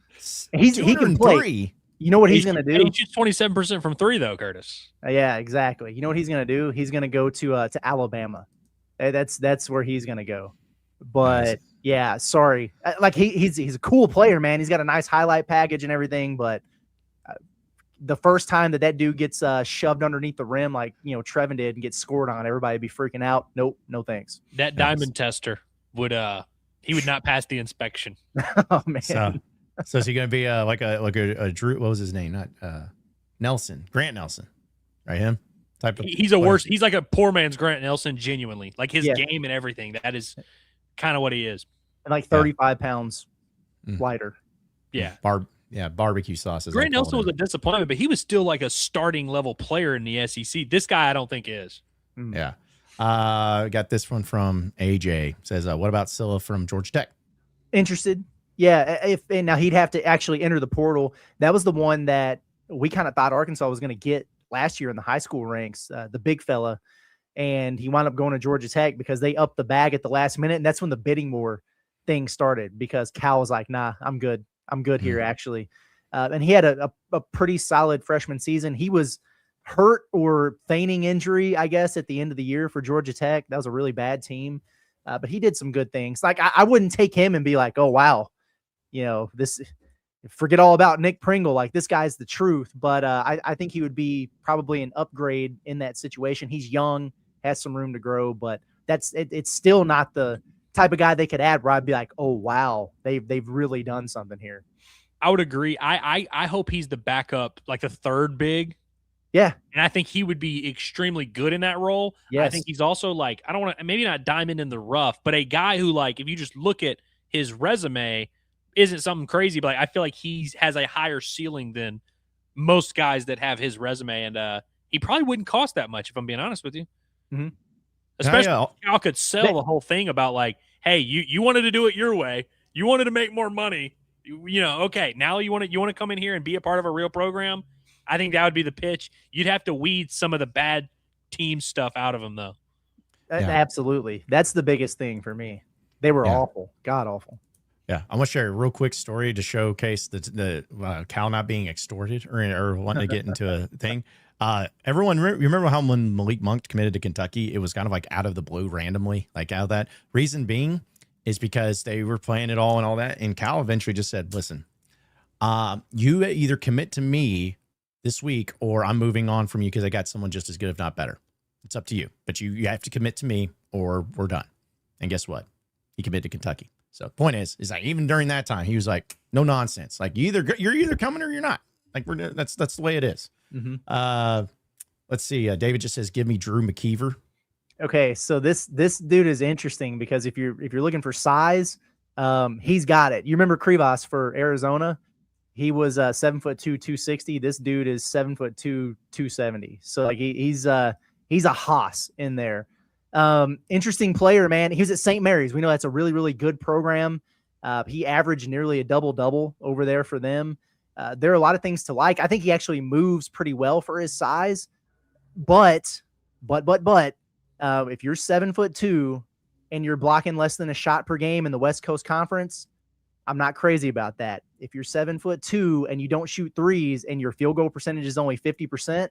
He can play. You know what he's going to do? He shoots 27% from 3, though, Curtis. Yeah, exactly. You know what he's going to do? He's going to go to Alabama. That's where he's going to go. But Nice. yeah, sorry. Like he's a cool player, man. He's got a nice highlight package and everything. But the first time that dude gets shoved underneath the rim, like Trevin did, and gets scored on, everybody be freaking out. Nope, no thanks. That diamond tester would he would not pass the inspection. Oh man. So is he going to be like a Drew? What was his name? Not Nelson, Grant Nelson, right? Him type of. He's a worse. He's like a poor man's Grant Nelson. Genuinely, like his Yeah. game and everything. That is kind of what he is. And like 35 pounds lighter. Yeah. Barbecue sauce. Grant Nelson was a disappointment, but he was still like a starting level player in the SEC. This guy, I don't think is. Yeah. Got this one from AJ. Says, what about Scylla from Georgia Tech? Interested. Yeah. And now he'd have to actually enter the portal. That was the one that we kind of thought Arkansas was going to get last year in the high school ranks, the big fella. And he wound up going to Georgia Tech because they upped the bag at the last minute. And that's when the bidding war thing started, because Cal was like, nah, I'm good. I'm good here, actually. And he had a pretty solid freshman season. He was hurt or feigning injury, I guess, at the end of the year for Georgia Tech. That was a really bad team. But he did some good things. Like I wouldn't take him and be like, oh, wow, this, forget all about Nick Pringle. Like, this guy's the truth. But I think he would be probably an upgrade in that situation. He's young, has some room to grow, but it's still not the type of guy they could add where I'd be like, oh, wow, they've really done something here. I would agree. I hope he's the backup, like the third big. Yeah. And I think he would be extremely good in that role. Yes. I think he's also like, I don't want to, maybe not diamond in the rough, but a guy who, like, if you just look at his resume, isn't something crazy, but like, I feel like he has a higher ceiling than most guys that have his resume. And he probably wouldn't cost that much, if I'm being honest with you. Mm-hmm. Especially if Cal could sell the whole thing about like, hey, you wanted to do it your way. You wanted to make more money. Okay, now you want to come in here and be a part of a real program. I think that would be the pitch. You'd have to weed some of the bad team stuff out of them, though. Yeah. Absolutely. That's the biggest thing for me. They were awful. God awful. Yeah. I want to share a real quick story to showcase the Cal not being extorted or wanting to get into a thing. Everyone, remember how when Malik Monk committed to Kentucky, it was kind of like out of the blue randomly, like out of that. Reason being is because they were playing it all and all that. And Cal eventually just said, listen, you either commit to me this week or I'm moving on from you because I got someone just as good, if not better. It's up to you. But you have to commit to me or we're done. And guess what? He committed to Kentucky. So point is like, even during that time, he was like, no nonsense. Like you're either coming or you're not. Like that's the way it is. Mm-hmm. Let's see. David just says, give me Drew McKeever. Okay, so this dude is interesting because if you're looking for size, he's got it. You remember Krivas for Arizona? He was 7'2", 260. This dude is 7'2", 270. So like he's a hoss in there. Interesting player, man. He was at St. Mary's. We know that's a really, really good program. He averaged nearly a double-double over there for them. There are a lot of things to like. I think he actually moves pretty well for his size. But if you're 7'2" and you're blocking less than a shot per game in the West Coast Conference, I'm not crazy about that. If you're 7'2" and you don't shoot threes and your field goal percentage is only 50%,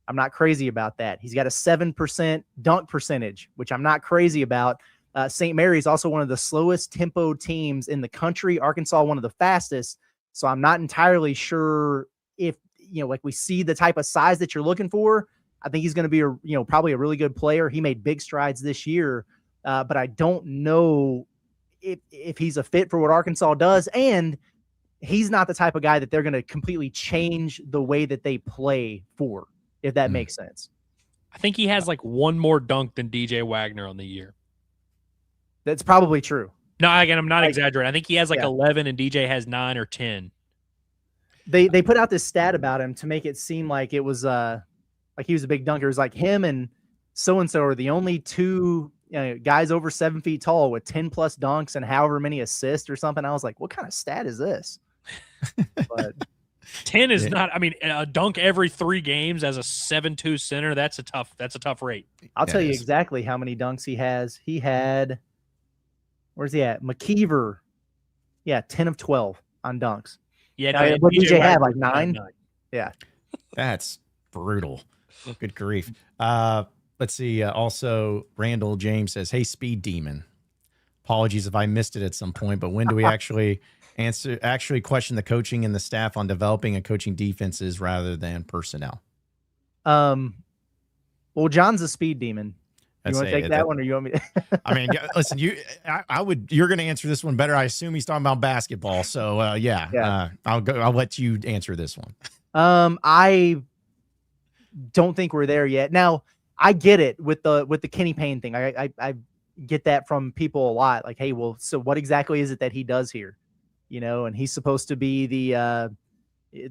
I'm not crazy about that. He's got a 7% dunk percentage, which I'm not crazy about. St. Mary's also one of the slowest tempo teams in the country. Arkansas, one of the fastest. So I'm not entirely sure if, like we see the type of size that you're looking for. I think he's going to be probably a really good player. He made big strides this year, but I don't know if he's a fit for what Arkansas does. And he's not the type of guy that they're going to completely change the way that they play for, if that makes sense. I think he has like one more dunk than DJ Wagner on the year. That's probably true. No, again, I'm not exaggerating. I think he has like 11 and DJ has 9 or 10. They put out this stat about him to make it seem like it was like he was a big dunker. It was like him and so-and-so are the only two guys over 7 feet tall with 10 plus dunks and however many assists or something. I was like, what kind of stat is this? But 10 is not, I mean, a dunk every 3 games as a 7'2" center. That's a tough rate. I'll tell you exactly how many dunks he has. He had, where's he at? McKeever. Yeah. 10 of 12 on dunks. Yeah. But DJ had like 9. Yeah. That's brutal. Good grief. Let's see. Also, Randall James says, hey, Speed Demon. apologies if I missed it at some point, but when do we actually question the coaching and the staff on developing and coaching defenses rather than personnel? Well, John's a speed demon. You want to take that one, or you want me to? I mean, listen, I would. You're going to answer this one better. I assume he's talking about basketball. So I'll let you answer this one. I don't think we're there yet. Now, I get it with the Kenny Payne thing. I get that from people a lot. Like, hey, well, so what exactly is it that he does here? You know, and he's supposed to be the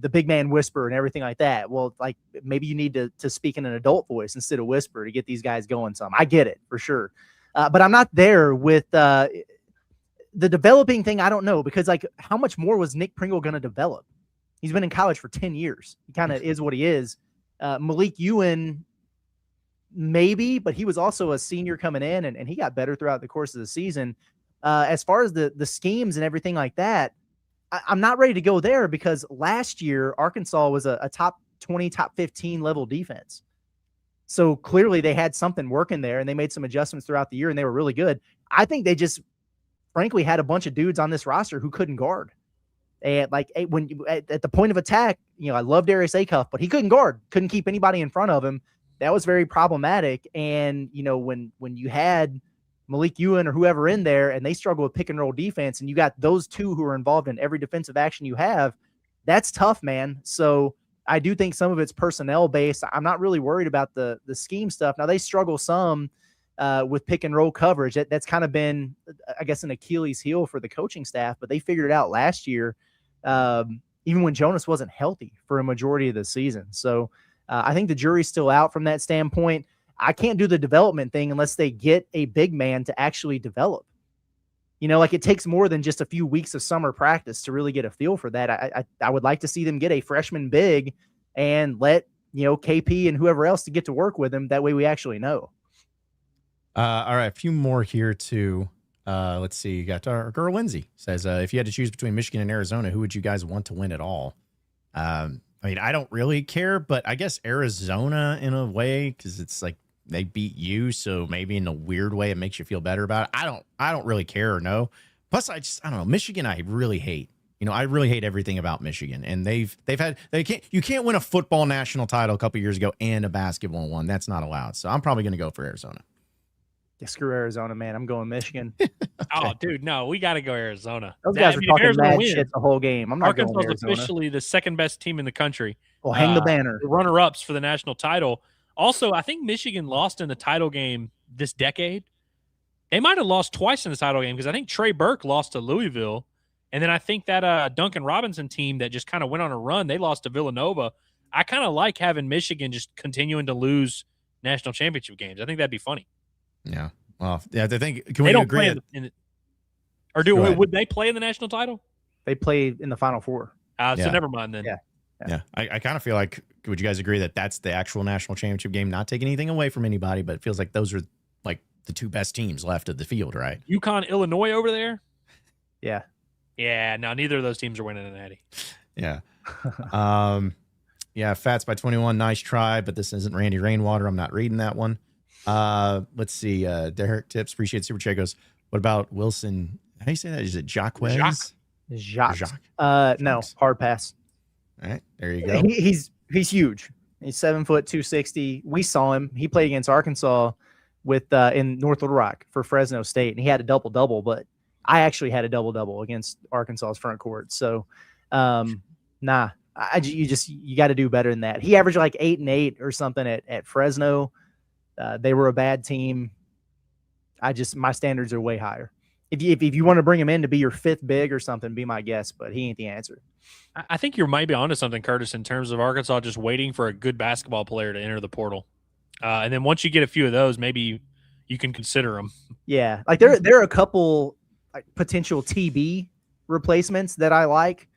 big man whisperer and everything like that. Well, like maybe you need to speak in an adult voice instead of whisper to get these guys going some. I get it for sure. But I'm not there with the developing thing. I don't know, because like how much more was Nick Pringle going to develop? He's been in college for 10 years. He kind of is what he is. Malik Ewan, maybe, but he was also a senior coming in and he got better throughout the course of the season. As far as the schemes and everything like that, I'm not ready to go there, because last year Arkansas was a top 20, top 15 level defense. So clearly they had something working there, and they made some adjustments throughout the year, and they were really good. I think they just frankly had a bunch of dudes on this roster who couldn't guard. And like at the point of attack, you know, I love Darius Acuff, but he couldn't guard, couldn't keep anybody in front of him. That was very problematic. And you know, when you had Malik Ewan or whoever in there, and they struggle with pick and roll defense, and you got those two who are involved in every defensive action you have, that's tough, man. So I do think some of it's personnel based. I'm not really worried about the scheme stuff. Now they struggle some with pick and roll coverage. That's kind of been, I guess, an Achilles heel for the coaching staff, but they figured it out last year, even when Jonas wasn't healthy for a majority of the season. So I think the jury's still out from that standpoint. I can't do the development thing unless they get a big man to actually develop. You know, like it takes more than just a few weeks of summer practice to really get a feel for that. I would like to see them get a freshman big and let, you know, KP and whoever else to get to work with them. That way we actually know. All right, a few more here too. Let's see. You got our girl Lindsay says, if you had to choose between Michigan and Arizona, who would you guys want to win it all? I mean, I don't really care, but I guess Arizona in a way, because it's like they beat you, so maybe in a weird way it makes you feel better about it. I don't really care or know. Plus, I don't know. Michigan, I really hate. You know, I really hate everything about Michigan, and you can't win a football national title a couple years ago and a basketball one. That's not allowed. So I'm probably going to go for Arizona. Yeah, screw Arizona, man. I'm going Michigan. Oh, dude, no, we got to go Arizona. Those guys are talking mad shit the whole game. I'm not Arkansas going is officially the second best team in the country. Well, hang the banner. The runner-ups for the national title. Also, I think Michigan lost in the title game this decade. They might have lost twice in the title game, because I think Trey Burke lost to Louisville. And then I think that Duncan Robinson team that just kind of went on a run, they lost to Villanova. I kind of like having Michigan just continuing to lose national championship games. I think that'd be funny. Yeah. Well, yeah, I think, can we agree? Would they play in the national title? They play in the Final Four. So never mind then. Yeah. I kind of feel like, would you guys agree that that's the actual national championship game? Not taking anything away from anybody, but it feels like those are like the two best teams left of the field, right? Yukon, Illinois over there? Yeah. Yeah, no, neither of those teams are winning an Natty. Yeah. Yeah, Fats by 21, nice try, but this isn't Randy Rainwater. I'm not reading that one. Let's see. Derek Tips, appreciate Super Chat, goes, what about Wilson? How do you say that? Is it Jacques? Jacques. No, hard pass. All right, there you go. He's huge. He's 7 foot 260. We saw him. He played against Arkansas with in North Little Rock for Fresno State, and he had a double-double, but I actually had a double-double against Arkansas's front court. So, you got to do better than that. He averaged like 8 and 8 or something at Fresno. They were a bad team. My standards are way higher. If you want to bring him in to be your fifth big or something, be my guest, but he ain't the answer. I think you're maybe onto something, Curtis, in terms of Arkansas just waiting for a good basketball player to enter the portal. And then once you get a few of those, maybe you can consider them. Yeah. Like there are a couple like potential TB replacements that I like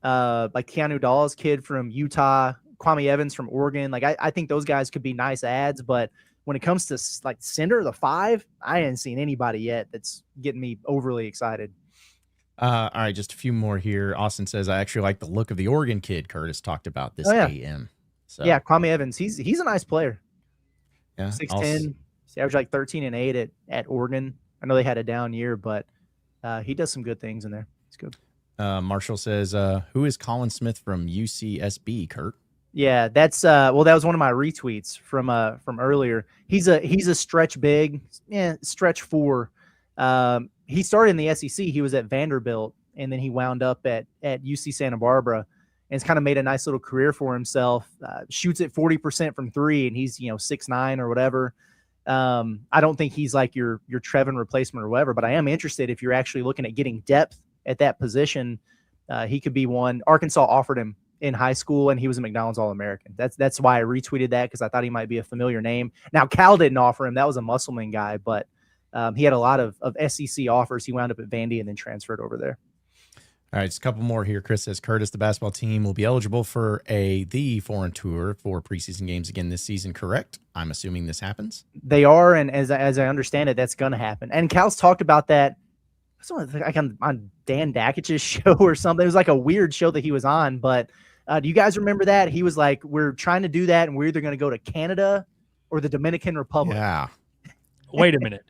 Keanu Dawes, kid from Utah, Kwame Evans from Oregon. Like I think those guys could be nice ads, but when it comes to like center, the 5, I ain't seen anybody yet that's getting me overly excited. All right, just a few more here. Austin says, I actually like the look of the Oregon kid Curtis talked about this AM. So yeah, Kwame Evans, he's a nice player. Yeah, 6'10", he averaged like 13 and 8 at Oregon. I know they had a down year, but he does some good things in there. He's good. Marshall says, who is Colin Smith from UCSB, Kurt? Yeah, that's that was one of my retweets from earlier. He's a stretch big, stretch 4. He started in the SEC. He was at Vanderbilt, and then he wound up at UC Santa Barbara, and it's kind of made a nice little career for himself. Shoots at 40% from 3, and he's 6'9" or whatever. I don't think he's like your Trevin replacement or whatever, but I am interested if you're actually looking at getting depth at that position. He could be one. Arkansas offered him in high school, and he was a McDonald's All-American. That's why I retweeted that, because I thought he might be a familiar name. Now, Cal didn't offer him. That was a Musselman guy, but he had a lot of SEC offers. He wound up at Vandy and then transferred over there. All right, just a couple more here. Chris says, Curtis, the basketball team will be eligible for the foreign tour for preseason games again this season, correct? I'm assuming this happens. They are, and as I understand it, that's going to happen. And Cal's talked about that like on Dan Dakich's show or something. It was like a weird show that he was on, but do you guys remember that? He was like, we're trying to do that, and we're either going to go to Canada or the Dominican Republic. Yeah. Wait a minute.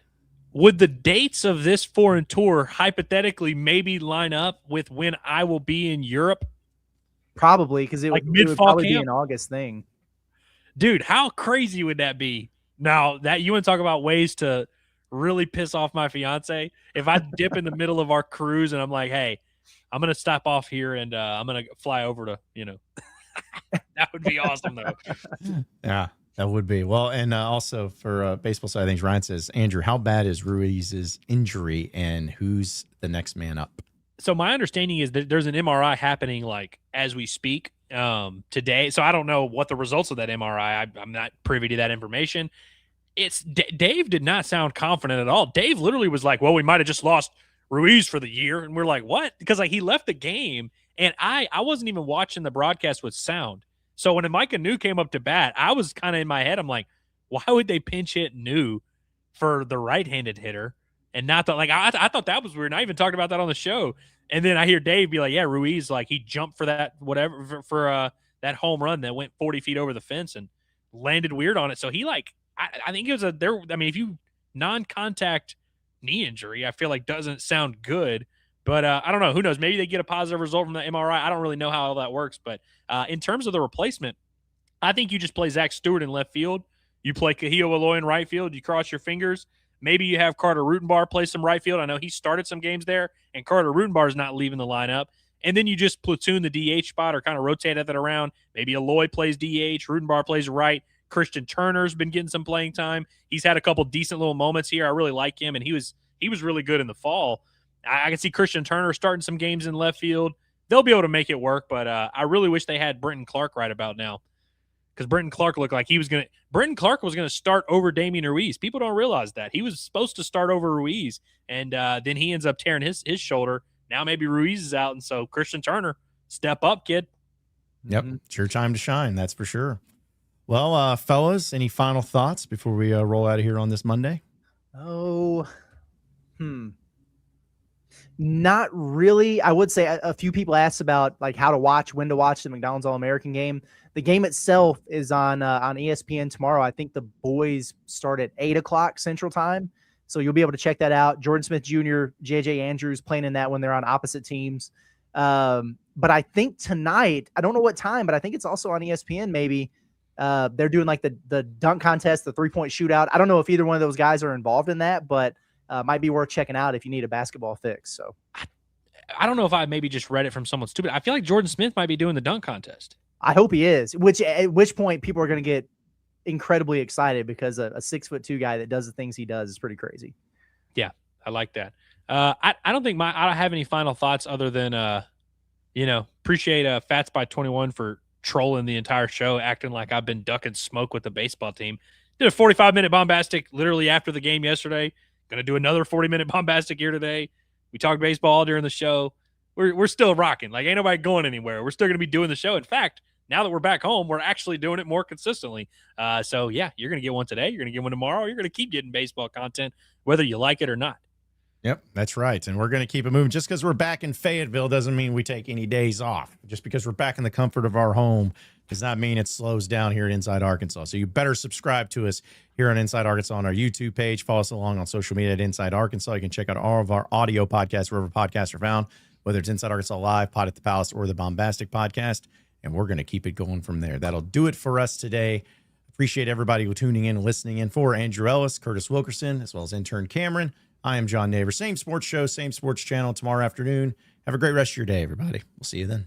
Would the dates of this foreign tour hypothetically maybe line up with when I will be in Europe? Probably, because it would probably be an August thing. Dude, how crazy would that be? Now, that you want to talk about ways to really piss off my fiance? If I dip in the middle of our cruise and I'm like, hey, I'm going to stop off here and I'm going to fly over to, that would be awesome, though. Yeah, that would be. Well, and also for baseball side of things, Ryan says, Andrew, how bad is Ruiz's injury and who's the next man up? So my understanding is that there's an MRI happening like as we speak today. So I don't know what the results of that MRI. I'm not privy to that information. Dave did not sound confident at all. Dave literally was like, well, we might have just lost Ruiz for the year. And we're like, what? Because like he left the game, and I wasn't even watching the broadcast with sound. So when Micah New came up to bat, I was kind of in my head. I'm like, why would they pinch hit New for the right-handed hitter and not the like? I thought that was weird. And I even talked about that on the show. And then I hear Dave be like, yeah, Ruiz, like he jumped for that whatever for that home run that went 40 feet over the fence and landed weird on it. So he like I think it was if you non-contact knee injury, I feel like doesn't sound good. But I don't know. Who knows? Maybe they get a positive result from the MRI. I don't really know how all that works. But in terms of the replacement, I think you just play Zach Stewart in left field. You play Kahio Aloy in right field. You cross your fingers. Maybe you have Carter Rutenbar play some right field. I know he started some games there, and Carter Rutenbar is not leaving the lineup. And then you just platoon the DH spot or kind of rotate that around. Maybe Aloy plays DH. Rutenbar plays right. Christian Turner's been getting some playing time. He's had a couple decent little moments here. I really like him, and he was really good in the fall. I can see Christian Turner starting some games in left field. They'll be able to make it work, but I really wish they had Brenton Clark right about now, because Brenton Clark looked like Brenton Clark was going to start over Damian Ruiz. People don't realize that. He was supposed to start over Ruiz, and then he ends up tearing his shoulder. Now maybe Ruiz is out, and so Christian Turner, step up, kid. Yep, it's your time to shine, that's for sure. Well, fellas, any final thoughts before we roll out of here on this Monday? Not really. I would say a few people asked about like how to watch, when to watch the McDonald's All-American game. The game itself is on ESPN tomorrow. I think the boys start at 8:00 Central Time, so you'll be able to check that out. Jordan Smith Jr., JJ Andrews playing in that when they're on opposite teams. But I think tonight, I don't know what time, but I think it's also on ESPN maybe. They're doing like the dunk contest, the 3-point shootout. I don't know if either one of those guys are involved in that, but might be worth checking out if you need a basketball fix. So I don't know if I maybe just read it from someone stupid. I feel like Jordan Smith might be doing the dunk contest. I hope he is, at which point people are going to get incredibly excited, because a 6'2" guy that does the things he does is pretty crazy. Yeah, I like that. I don't think I don't have any final thoughts other than, appreciate Fats by 21 for trolling the entire show, acting like I've been ducking smoke with the baseball team. Did a 45-minute bombastic literally after the game yesterday. Going to do another 40-minute bombastic here today. We talked baseball all during the show. We're still rocking. Like, ain't nobody going anywhere. We're still going to be doing the show. In fact, now that we're back home, we're actually doing it more consistently. So, yeah, you're going to get one today. You're going to get one tomorrow. You're going to keep getting baseball content, whether you like it or not. Yep, that's right. And we're going to keep it moving. Just because we're back in Fayetteville doesn't mean we take any days off. Just because we're back in the comfort of our home does not mean it slows down here at Inside Arkansas. So you better subscribe to us here on Inside Arkansas on our YouTube page. Follow us along on social media at Inside Arkansas. You can check out all of our audio podcasts wherever podcasts are found, whether it's Inside Arkansas Live, Pod at the Palace, or the Bombastic Podcast. And we're going to keep it going from there. That'll do it for us today. Appreciate everybody tuning in and listening in. For Andrew Ellis, Curtis Wilkerson, as well as intern Cameron, I am John Naver. Same sports show, same sports channel tomorrow afternoon. Have a great rest of your day, everybody. We'll see you then.